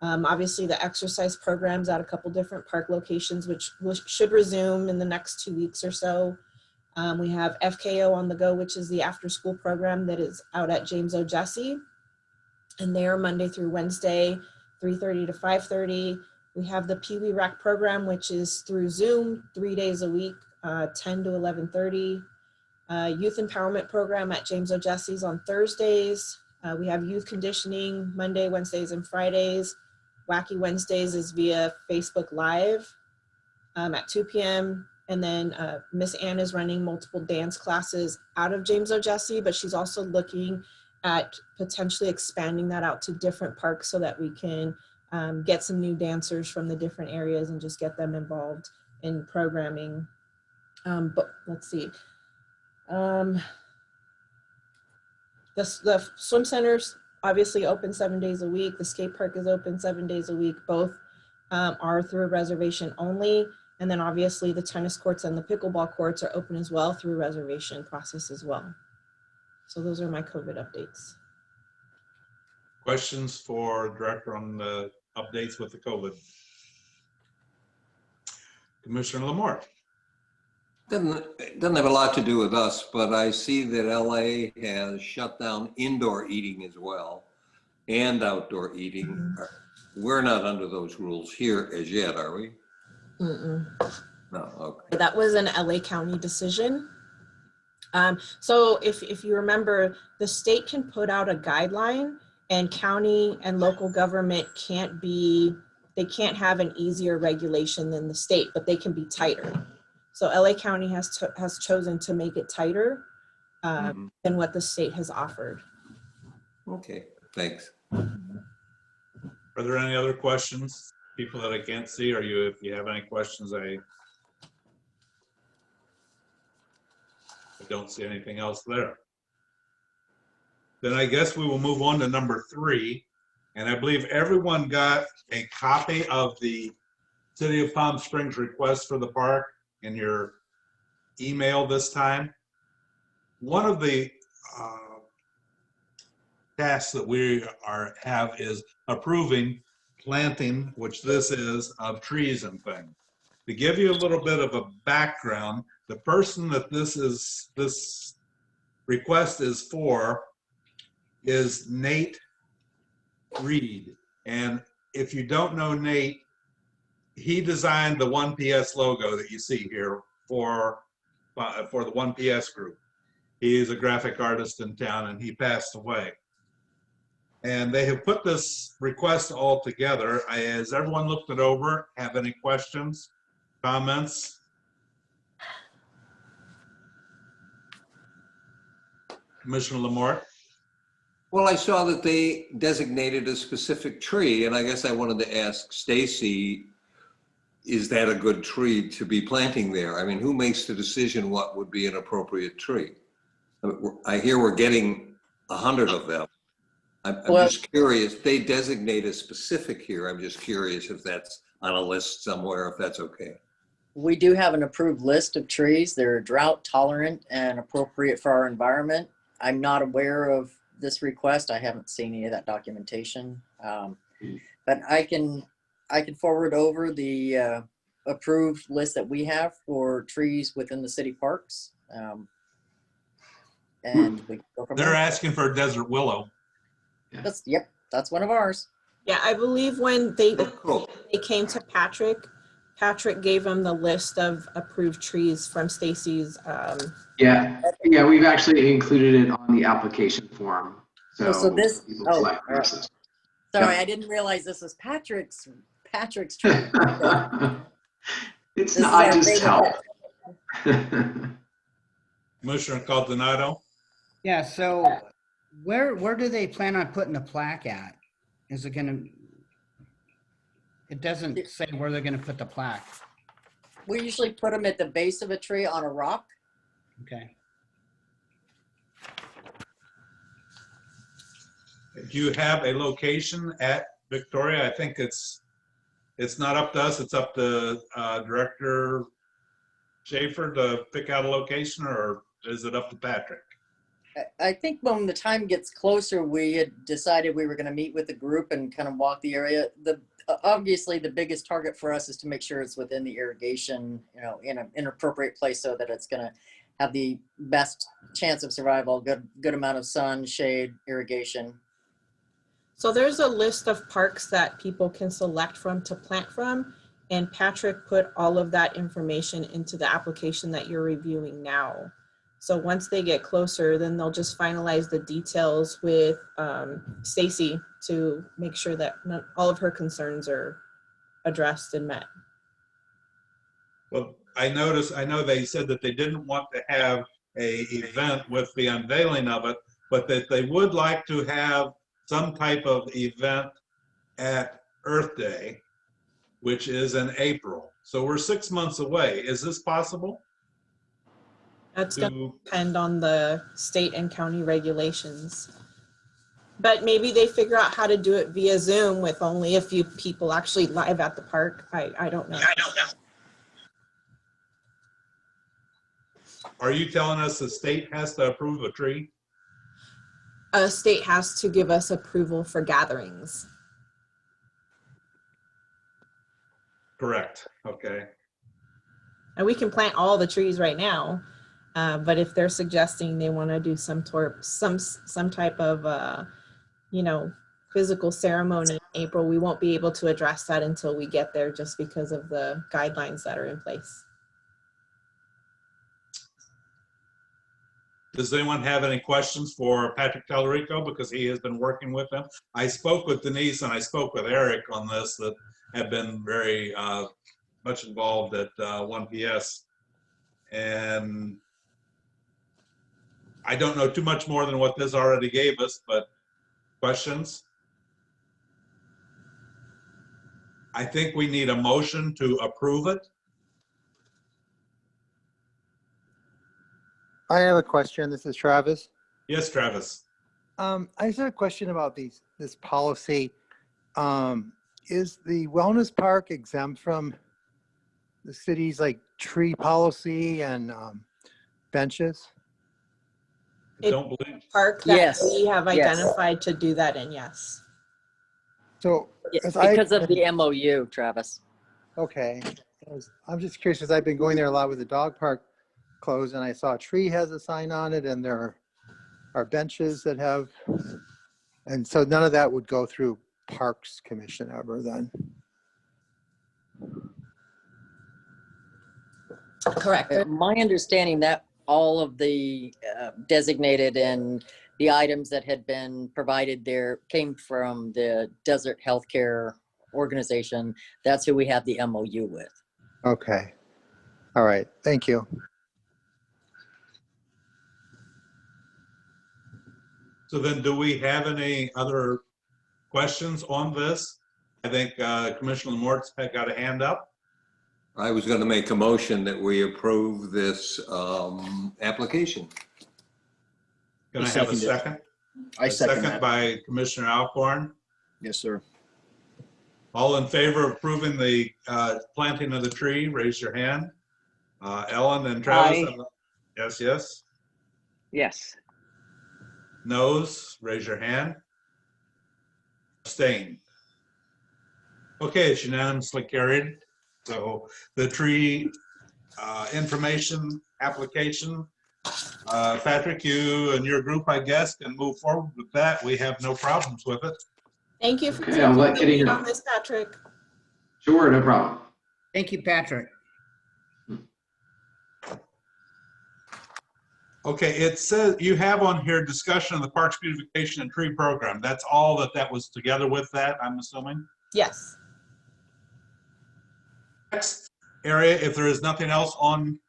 obviously the exercise programs at a couple different park locations, which should resume in the next 2 weeks or so. We have FKO on the Go, which is the after school program that is out at James O. Jesse. And they're Monday through Wednesday, 3:30 to 5:30. We have the Pee Wee Rec program, which is through Zoom, 3 days a week, 10 to 11:30. Youth empowerment program at James O. Jesse's on Thursdays. We have youth conditioning Monday, Wednesdays, and Fridays. Wacky Wednesdays is via Facebook Live at 2 p.m. And then Miss Ann is running multiple dance classes out of James O. Jesse, but she's also looking at potentially expanding that out to different parks so that we can get some new dancers from the different areas and just get them involved in programming. But let's see. The swim center's obviously open 7 days a week. The skate park is open 7 days a week. Both are through a reservation only. And then obviously the tennis courts and the pickleball courts are open as well through reservation process as well. So those are my COVID updates. Questions for Director on the updates with the COVID? Commissioner Lamort. Doesn't have a lot to do with us, but I see that LA has shut down indoor eating as well and outdoor eating. We're not under those rules here as yet, are we? Mm-mm. No, okay. That was an LA County decision. So if you remember, the state can put out a guideline and county and local government they can't have an easier regulation than the state, but they can be tighter. So LA County has chosen to make it tighter than what the state has offered. Okay, thanks. Are there any other questions? People that I can't see, or if you have any questions, I don't see anything else there. Then I guess we will move on to number 3. And I believe everyone got a copy of the City of Palm Springs request for the park in your email this time. One of the tasks that we have is approving planting, which this is, of trees and things. To give you a little bit of a background, the person that this request is for is Nate Reed. And if you don't know Nate, he designed the 1PS logo that you see here for the 1PS group. He is a graphic artist in town and he passed away. And they have put this request all together. Has everyone looked it over? Have any questions, comments? Commissioner Lamort? Well, I saw that they designated a specific tree, and I guess I wanted to ask Stacy, is that a good tree to be planting there? I mean, who makes the decision what would be an appropriate tree? I hear we're getting 100 of them. I'm just curious, they designate a specific here. I'm just curious if that's on a list somewhere, if that's okay. We do have an approved list of trees. They're drought tolerant and appropriate for our environment. I'm not aware of this request. I haven't seen any of that documentation. But I can forward over the approved list that we have for trees within the city parks. And we can go from They're there. asking for desert willow. Yep, that's one of ours. Yeah, I believe when they Cool. came to Patrick gave them the list of approved trees from Stacy's. Yeah, we've actually included it on the application form. So this- people oh, select all right. versus. Sorry, Yep. I didn't realize this was Patrick's tree. It's This not, is I our just favorite help. Commissioner Caldonado? Yeah, so where do they plan on putting the plaque at? Is it gonna, it doesn't say where they're gonna put the plaque. We usually put them at the base of a tree on a rock. Okay. Do you have a location at Victoria? I think it's not up to us, it's up to Director Schaefer to pick out a location, or is it up to Patrick? I think when the time gets closer, we had decided we were going to meet with the group and kind of walk the area. Obviously, the biggest target for us is to make sure it's within the irrigation, in an appropriate place so that it's going to have the best chance of survival, good amount of sun, shade, irrigation. So there's a list of parks that people can select from to plant from. And Patrick put all of that information into the application that you're reviewing now. So once they get closer, then they'll just finalize the details with Stacy to make sure that all of her concerns are addressed and met. Well, I know they said that they didn't want to have a event with the unveiling of it, but that they would like to have some type of event at Earth Day, which is in April. So we're 6 months away. Is this possible? That's going to depend on the state and county regulations. But maybe they figure out how to do it via Zoom with only a few people actually live at the park. I don't know. Are you telling us the state has to approve a tree? A state has to give us approval for gatherings. Correct. Okay. And we can plant all the trees right now, but if they're suggesting they want to do some type of physical ceremony in April, we won't be able to address that until we get there, just because of the guidelines that are in place. Does anyone have any questions for Patrick Tallarico, because he has been working with them? I spoke with Denise and I spoke with Eric on this, that have been very much involved at 1PS. And I don't know too much more than what this already gave us, but questions? I think we need a motion to approve it. I have a question. This is Travis. Yes, Travis. I just have a question about this policy. Is the wellness park exempt from the city's tree policy and benches? I don't believe. Park that Yes. we have Yes. identified to do that in, yes. So Because of the MOU, Travis. okay, I'm just curious because I've been going there a lot with the dog park closed, and I saw a tree has a sign on it, and there are benches that have, and so none of that would go through Parks Commission ever then. Correct. My understanding that all of the designated and the items that had been provided there came from the Desert Healthcare Organization. That's who we have the MOU with. Okay. All right. Thank you. So then do we have any other questions on this? I think Commissioner Mortz had got a hand up. I was going to make a motion that we approve this application. Can I I have a second it. second? I A second second that. by Commissioner Alcorn. Yes, sir. All in favor of approving the planting of the tree, raise your hand. Ellen and Travis? Aye. Yes, yes. Yes. Noes, raise your hand. Abstain. Okay, it's unanimously carried. So the tree information application, Patrick, you and your group, I guess, can move forward with that. We have no problems with it. Thank you for Okay, I'll let taking the Kitty lead know. on this, Patrick. Sure, no problem. Thank you, Patrick. Okay, it says you have on here discussion of the Parks Beautification and Tree Program. That's all that was together with that, I'm assuming? Yes. Next area, if there is nothing else on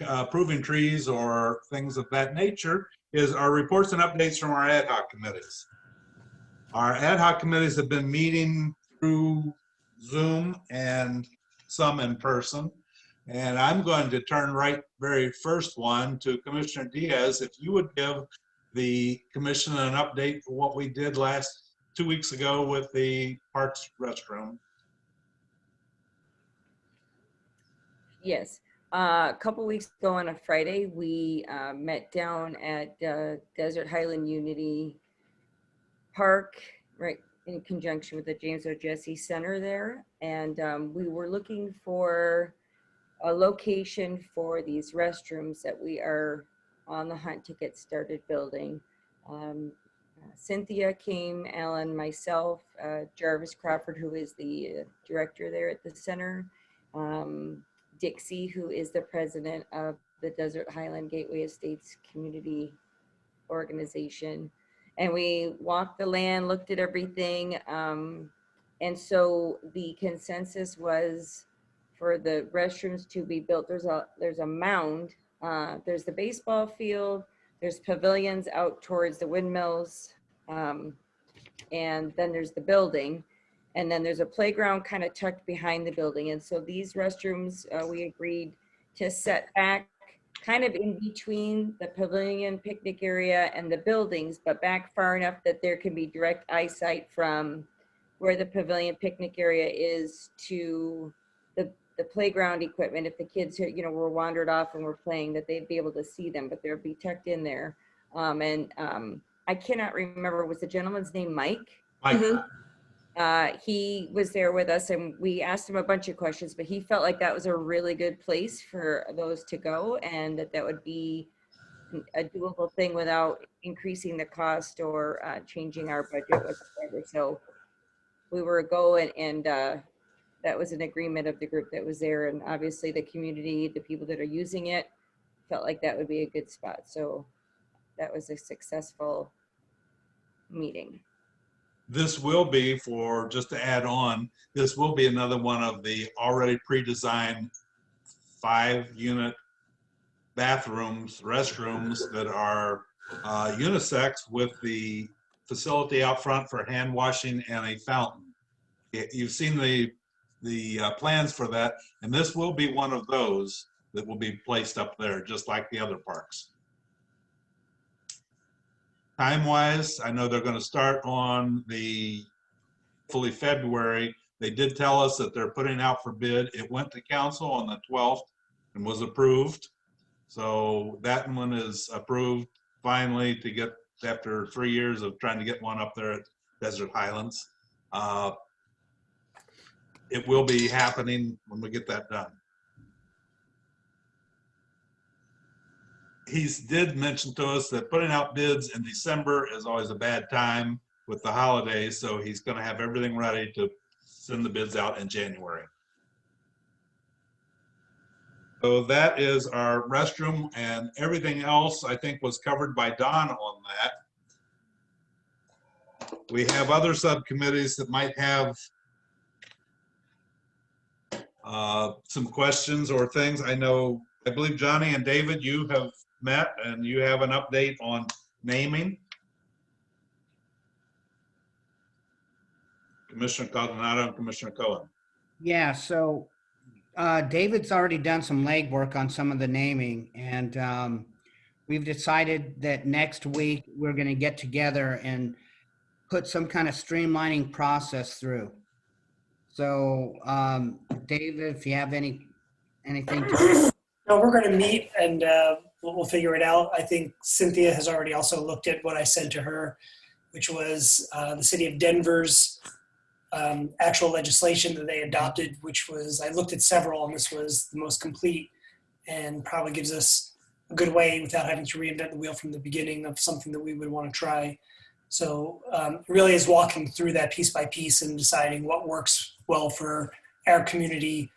approving trees or things of that nature, is our reports and updates from our ad hoc committees. Our ad hoc committees have been meeting through Zoom and some in person. And I'm going to turn very first one to Commissioner Diaz. If you would give the commission an update for what we did 2 weeks ago with the Parks restroom. Yes. A couple weeks ago on a Friday, we met down at Desert Highland Unity Park, right in conjunction with the James O. Jesse Center there. And we were looking for a location for these restrooms that we are on the hunt to get started building. Cynthia came, Alan, myself, Jarvis Crawford, who is the director there at the center, Dixie, who is the president of the Desert Highland Gateway Estates Community Organization. And we walked the land, looked at everything. And so the consensus was for the restrooms to be built. There's a mound, there's the baseball field, there's pavilions out towards the windmills, and then there's the building. And then there's a playground kind of tucked behind the building. And so these restrooms, we agreed to set back kind of in between the pavilion picnic area and the buildings, but back far enough that there can be direct eyesight from where the pavilion picnic area is to the playground equipment. If the kids, were wandered off and were playing, that they'd be able to see them, but they'd be tucked in there. I cannot remember, was the gentleman's name Mike? Mike. He was there with us and we asked him a bunch of questions, but he felt like that was a really good place for those to go and that would be a doable thing without increasing the cost or changing our budget whatsoever. So we were a go, and that was an agreement of the group that was there. And obviously the community, the people that are using it, felt like that would be a good spot. So that was a successful meeting. This will be, just to add on, this will be another one of the already pre-designed 5-unit restrooms that are unisex with the facility out front for hand washing and a fountain. You've seen the plans for that, and this will be one of those that will be placed up there, just like the other parks. Time-wise, I know they're going to start on hopefully February. They did tell us that they're putting out for bid. It went to council on the 12th and was approved. So that one is approved finally to get, after 3 years of trying to get one up there at Desert Highlands. It will be happening when we get that done. He did mention to us that putting out bids in December is always a bad time with the holidays, so he's going to have everything ready to send the bids out in January. So that is our restroom, and everything else I think was covered by Don on that. We have other subcommittees that might have some questions or things. I believe Johnny and David, you have met and you have an update on naming. Commissioner Coronado and Commissioner Cohen. Yeah, so David's already done some legwork on some of the naming, and we've decided that next week we're going to get together and put some kind of streamlining process through. So, Dave, if you have anything No, we're going to meet and we'll figure it out. I think Cynthia has already also looked at what I sent to her, which was the city of Denver's actual legislation that they adopted, which was, I looked at several and this was the most complete and probably gives us a good way without having to reinvent the wheel from the beginning of something that we would want to try. So it really is walking through that piece by piece and deciding what works well for our community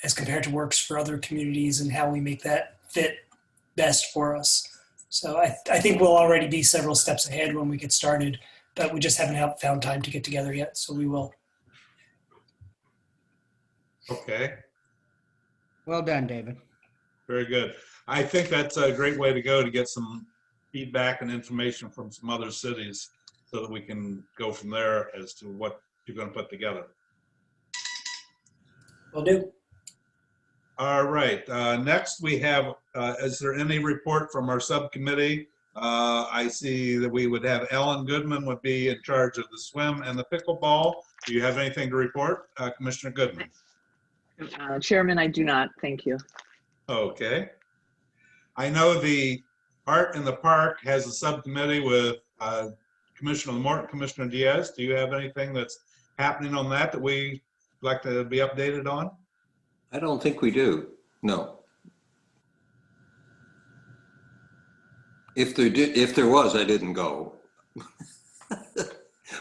as compared to works for other communities and how we make that fit best for us. So I think we'll already be several steps ahead when we get started, but we just haven't found time to get together yet, so we will. Okay, Well done, David. very good. I think that's a great way to go to get some feedback and information from some other cities so that we can go from there as to what you're going to put together. Will do. All right, next we have, is there any report from our subcommittee? I see that we would have Ellen Goodman would be in charge of the swim and the pickleball. Do you have anything to report, Commissioner Goodman? Chairman, I do not. Thank you. Okay. I know the Art in the Park has a subcommittee with Commissioner Morton, Commissioner Diaz. Do you have anything that's happening on that we'd like to be updated on? I don't think we do, no. If there was, I didn't go.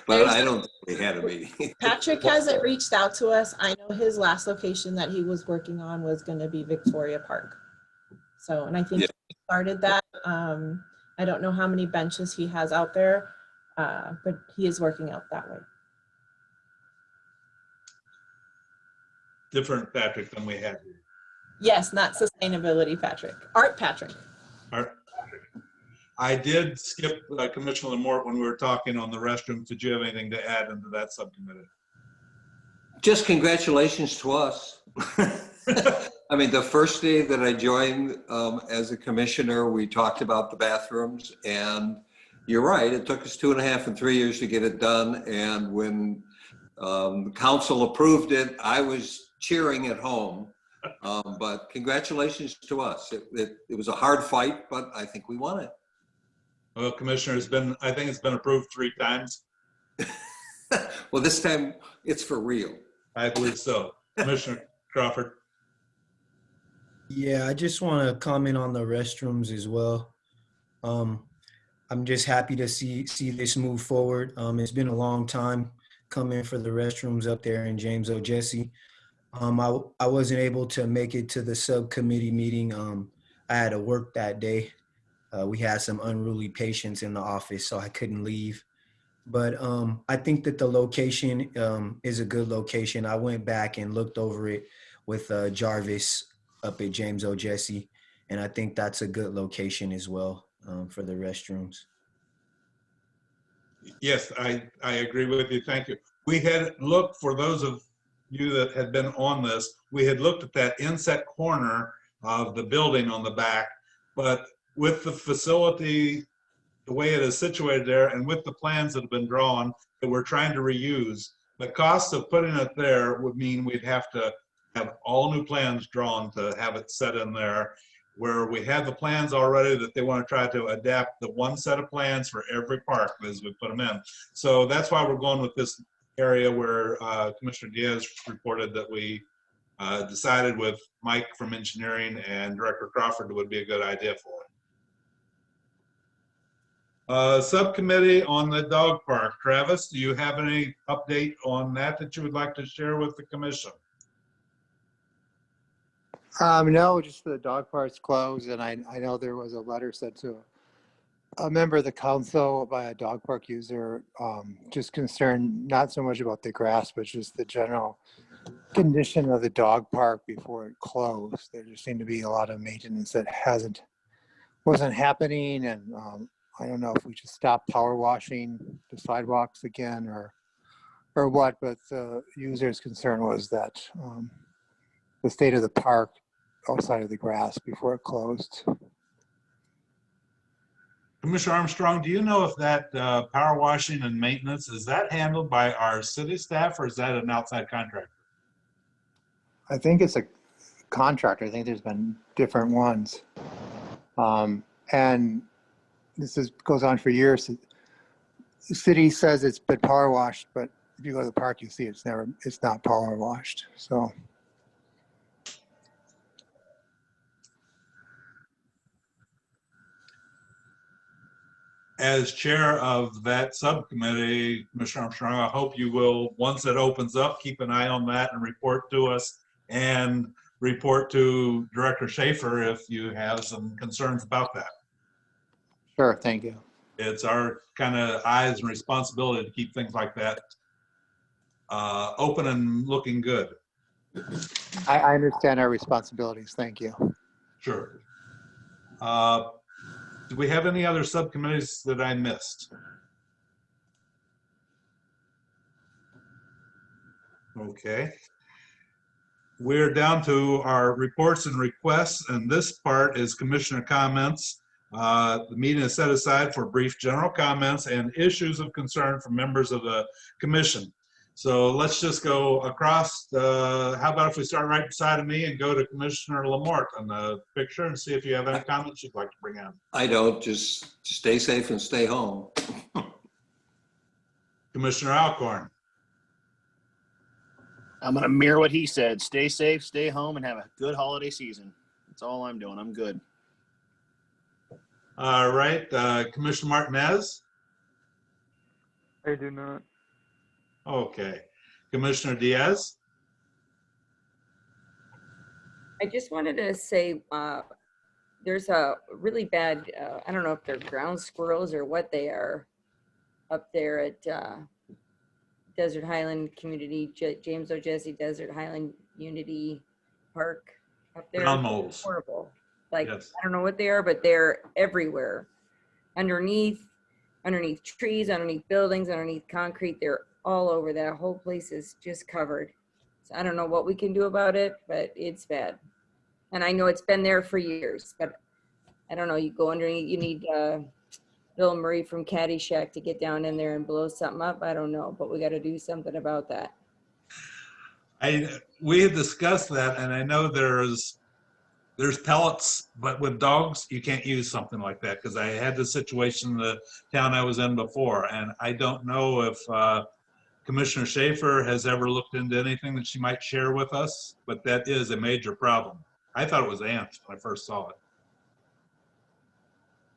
But I don't think we had a meeting. Patrick hasn't reached out to us. I know his last location that he was working on was going to be Victoria Park. So, and I think he started that. I don't know how many benches he has out there, but he is working out that way. Different Patrick than we had here. Yes, not sustainability Patrick. Art Patrick. Art Patrick. I did skip Commissioner Mort when we were talking on the restrooms. Did you have anything to add into that subcommittee? Just congratulations to us. I mean, the first day that I joined as a commissioner, we talked about the bathrooms, and you're right, it took us 2.5 and 3 years to get it done. And when the council approved it, I was cheering at home. But congratulations to us. It was a hard fight, but I think we won it. Well, Commissioner, I think it's been approved 3 times. Well, this time it's for real. I believe so. Commissioner Crawford. Yeah, I just want to comment on the restrooms as well. I'm just happy to see this move forward. It's been a long time coming for the restrooms up there in James O. Jesse. I wasn't able to make it to the subcommittee meeting. I had to work that day. We had some unruly patients in the office, so I couldn't leave. But I think that the location is a good location. I went back and looked over it with Jarvis up at James O. Jesse, and I think that's a good location as well for the restrooms. Yes, I agree with you. Thank you. We had looked, for those of you that had been on this, we had looked at that inset corner of the building on the back, but with the facility, the way it is situated there, and with the plans that have been drawn that we're trying to reuse, the cost of putting it there would mean we'd have to have all new plans drawn to have it set in there, where we have the plans already that they want to try to adapt the one set of plans for every park as we put them in. So that's why we're going with this area where Commissioner Diaz reported that we decided with Mike from engineering and Director Crawford it would be a good idea for it. Subcommittee on the dog park. Travis, do you have any update on that you would like to share with the commission? No, just the dog park's closed, and I know there was a letter sent to a member of the council by a dog park user, just concerned not so much about the grass, but just the general condition of the dog park before it closed. There just seemed to be a lot of maintenance that wasn't happening, and I don't know if we should stop power washing the sidewalks again or what, but the user's concern was that the state of the park outside of the grass before it closed. Commissioner Armstrong, do you know if that power washing and maintenance, is that handled by our city staff or is that an outside contractor? I think it's a contractor. I think there's been different ones. And goes on for years. The city says it's been power washed, but if you go to the park, you see it's not power washed. So. As chair of that subcommittee, Commissioner Armstrong, I hope you will, once it opens up, keep an eye on that and report to us and report to Director Schaefer if you have some concerns about that. Sure, thank you. It's our kind of eyes and responsibility to keep things like that open and looking good. I understand our responsibilities. Thank you. Sure. Do we have any other subcommittees that I missed? Okay. We're down to our reports and requests, and this part is commissioner comments. The meeting is set aside for brief general comments and issues of concern from members of the commission. So let's just go across. How about if we start right beside of me and go to Commissioner Lamort on the picture and see if you have any comments you'd like to bring on. I don't, just stay safe and stay home. Commissioner Alcorn. I'm going to mirror what he said. Stay safe, stay home, and have a good holiday season. That's all I'm doing. I'm good. All right, Commissioner Martinez. I do not. Okay, Commissioner Diaz. I just wanted to say there's a really bad, I don't know if they're ground squirrels or what they are up there at Desert Highland Community, James O'Jesse Desert Highland Unity Park up there. Ground moles. Horrible. Like, Yes. I don't know what they are, but they're everywhere. Underneath trees, underneath buildings, underneath concrete. They're all over. That whole place is just covered. So I don't know what we can do about it, but it's bad. And I know it's been there for years, but I don't know, you go underneath, you need Bill Murray from Caddyshack to get down in there and blow something up. I don't know, but we got to do something about that. We had discussed that, and I know there's pellets, but with dogs, you can't use something like that because I had the situation in the town I was in before, and I don't know if Commissioner Schaefer has ever looked into anything that she might share with us, but that is a major problem. I thought it was ants when I first saw it.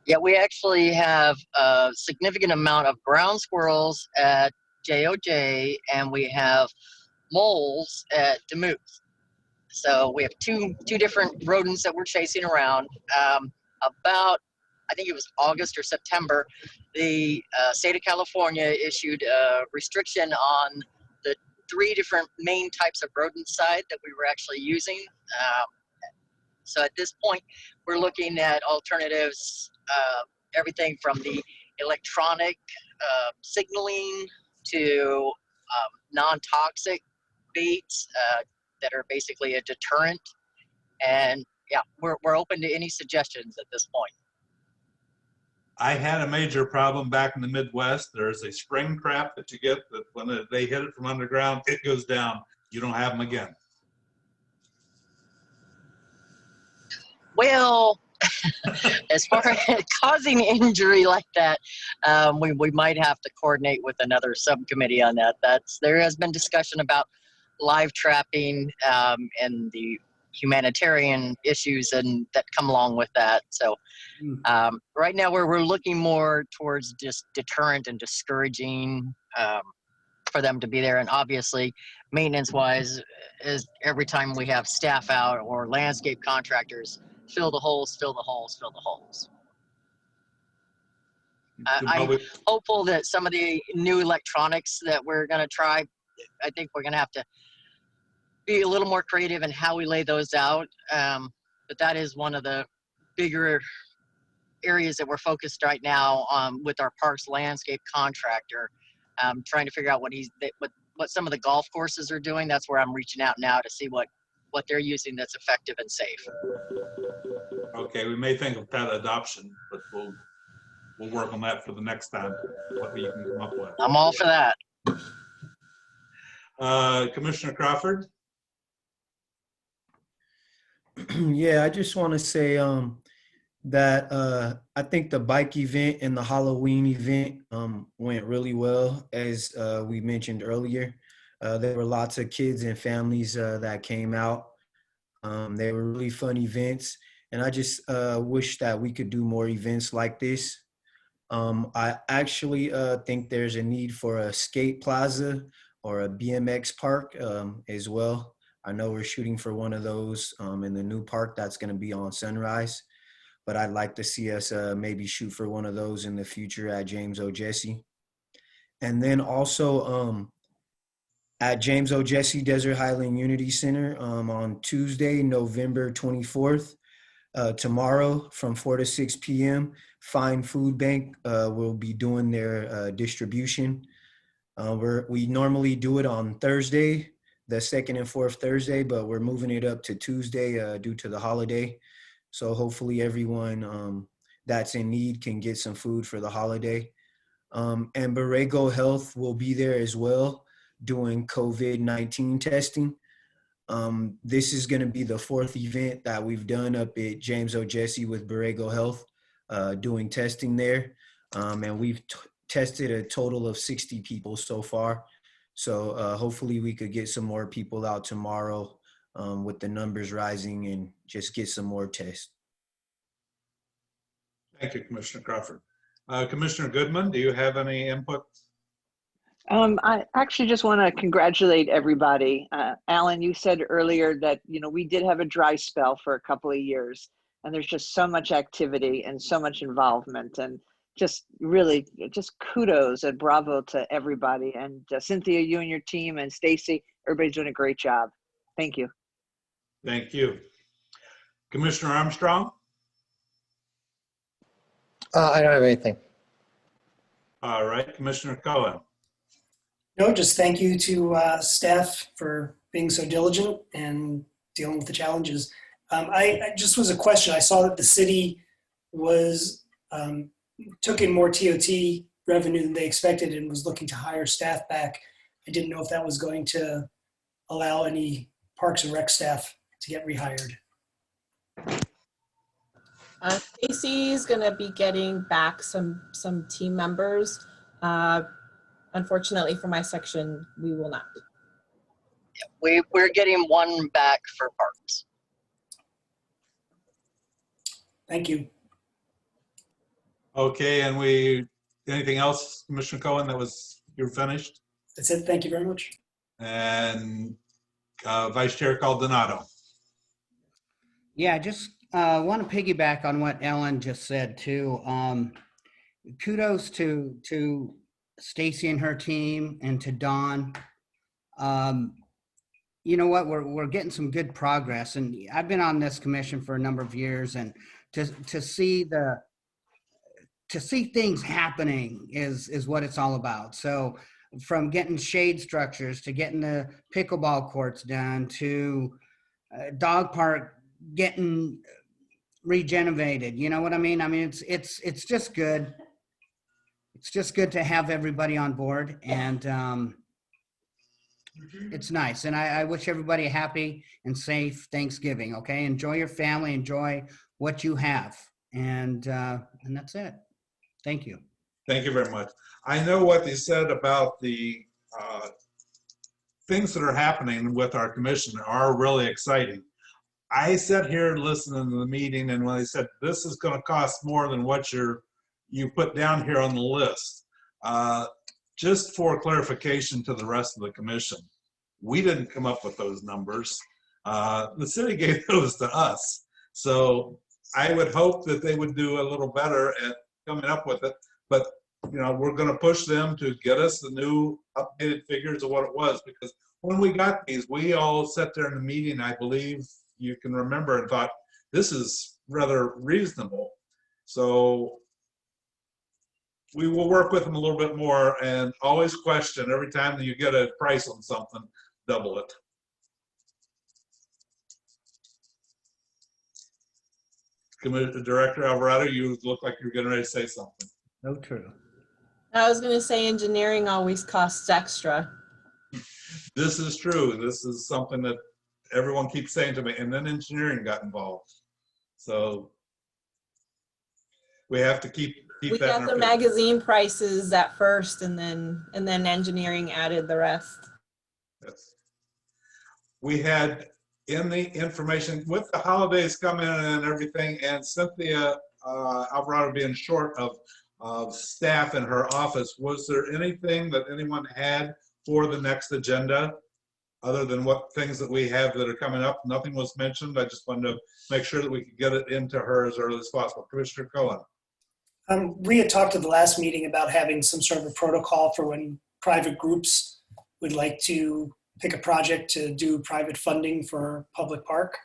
Yeah, we actually have a significant amount of ground squirrels at JOJ, and we have moles at Demuth. So we have two different rodents that we're chasing around. About, I think it was August or September, the state of California issued a restriction on the 3 different main types of rodenticide that we were actually using. So at this point, we're looking at alternatives, everything from the electronic signaling to non-toxic baits that are basically a deterrent. And yeah, we're open to any suggestions at this point. I had a major problem back in the Midwest. There's a spring trap that you get that when they hit it from underground, it goes down. You don't have them again. Well, as far as causing injury like that, we might have to coordinate with another subcommittee on that. There has been discussion about live trapping and the humanitarian issues and that come along with that. So right now we're looking more towards just deterrent and discouraging for them to be there. And obviously maintenance wise is every time we have staff out or landscape contractors, fill the holes, fill the holes, fill the holes. I'm hopeful that some of the new electronics that we're going to try, I think we're going to have to be a little more creative in how we lay those out. But that is one of the bigger areas that we're focused right now with our parks landscape contractor, trying to figure out what some of the golf courses are doing. That's where I'm reaching out now to see what they're using that's effective and safe. Okay, we may think of pet adoption, but we'll we'll work on that for the next time, what we can come up with. I'm all for that. Commissioner Crawford? Yeah, I just want to say that I think the bike event and the Halloween event went really well, as we mentioned earlier. There were lots of kids and families that came out. They were really fun events, and I just wish that we could do more events like this. I actually think there's a need for a skate plaza or a BMX park as well. I know we're shooting for one of those in the new park that's going to be on Sunrise, but I'd like to see us maybe shoot for one of those in the future at James O. Jesse. And then also at James O. Jesse Desert Highland Unity Center on Tuesday, November 24th, tomorrow from 4 to 6 p.m., Fine Food Bank will be doing their distribution. We normally do it on Thursday, the second and fourth Thursday, but we're moving it up to Tuesday due to the holiday. So hopefully everyone that's in need can get some food for the holiday. And Borrego Health will be there as well doing COVID-19 testing. This is going to be the fourth event that we've done up at James O. Jesse with Borrego Health doing testing there. And we've tested a total of 60 people so far. So hopefully we could get some more people out tomorrow with the numbers rising and just get some more tests. Thank you, Commissioner Crawford. Commissioner Goodman, do you have any input? I actually just want to congratulate everybody. Alan, you said earlier that, we did have a dry spell for a couple of years, and there's just so much activity and so much involvement, and just really just kudos and bravo to everybody. And Cynthia, you and your team, and Stacy, everybody's doing a great job. Thank you. Thank you. Commissioner Armstrong? I don't have anything. All right, Commissioner Cohen? No, just thank you to staff for being so diligent and dealing with the challenges. I just was a question. I saw that the city was took in more TOT revenue than they expected and was looking to hire staff back. I didn't know if that was going to allow any Parks and Rec staff to get rehired. Stacy's going to be getting back some team members. Unfortunately for my section, we will not. We're getting one back for Parks. Thank you. Okay, and anything else, Commissioner Cohen, you're finished? That's it. Thank you very much. And Vice Chair Caldonado. Yeah, just want to piggyback on what Ellen just said too. Kudos to Stacy and her team and to Dawn. You know what? We're getting some good progress, and I've been on this commission for a number of years, and to see things happening is what it's all about. So from getting shade structures to getting the pickleball courts done to dog park getting regenerated, you know what I mean? I mean, it's just good. It's just good to have everybody on board, and it's nice. And I wish everybody a happy and safe Thanksgiving. Okay, enjoy your family, enjoy what you have, and that's it. Thank you. Thank you very much. I know what they said about the things that are happening with our commission are really exciting. I sat here listening to the meeting, and when they said this is going to cost more than what you put down here on the list, just for clarification to the rest of the commission, we didn't come up with those numbers. The city gave those to us. So I would hope that they would do a little better at coming up with it. But we're going to push them to get us the new updated figures of what it was, because when we got these, we all sat there in the meeting, I believe you can remember, and thought, this is rather reasonable. So we will work with them a little bit more, and always question every time that you get a price on something, double it. Director Alvarado, you look like you're getting ready to say something. So true. I was gonna say engineering always costs extra. This is true. This is something that everyone keeps saying to me, and then engineering got involved. So we have to keep We that got in the our. magazine prices at first and then engineering added the rest. Yes. We had in the information with the holidays coming and everything, and Cynthia Alvarado being short of staff in her office, was there anything that anyone had for the next agenda other than what things that we have that are coming up? Nothing was mentioned. I just wanted to make sure that we could get it into her as early as possible. Commissioner Cohen. We had talked at the last meeting about having some sort of a protocol for when private groups would like to pick a project to do private funding for public park.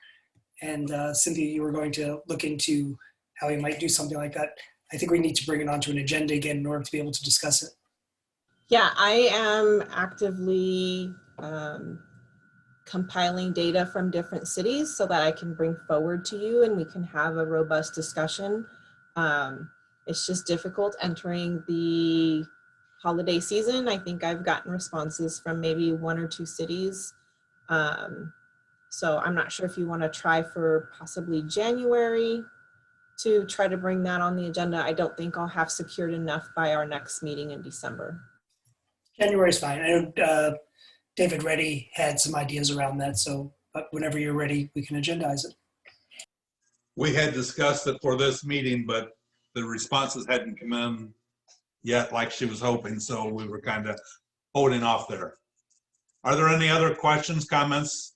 And Cynthia, you were going to look into how we might do something like that. I think we need to bring it onto an agenda again in order to be able to discuss it. Yeah, I am actively compiling data from different cities so that I can bring forward to you and we can have a robust discussion. It's just difficult entering the holiday season. I think I've gotten responses from maybe 1 or 2 cities. So I'm not sure if you want to try for possibly January to try to bring that on the agenda. I don't think I'll have secured enough by our next meeting in December. January is fine. I know David Reddy had some ideas around that. So but whenever you're ready, we can agendize it. We had discussed it for this meeting, but the responses hadn't come in yet like she was hoping, so we were kind of holding off there. Are there any other questions, comments?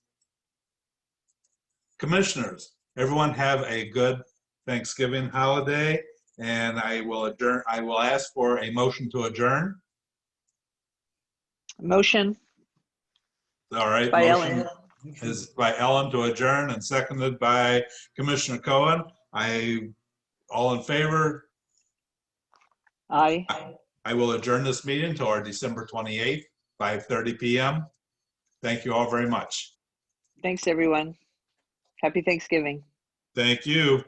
Commissioners, everyone have a good Thanksgiving holiday, and I will adjourn. I will ask for a motion to adjourn. Motion. All right, By motion Ellen. is by Ellen to adjourn and seconded by Commissioner Cohen. All in favor? Aye. I will adjourn this meeting to our December 28th, 5:30 p.m. Thank you all very much. Thanks, everyone. Happy Thanksgiving. Thank you.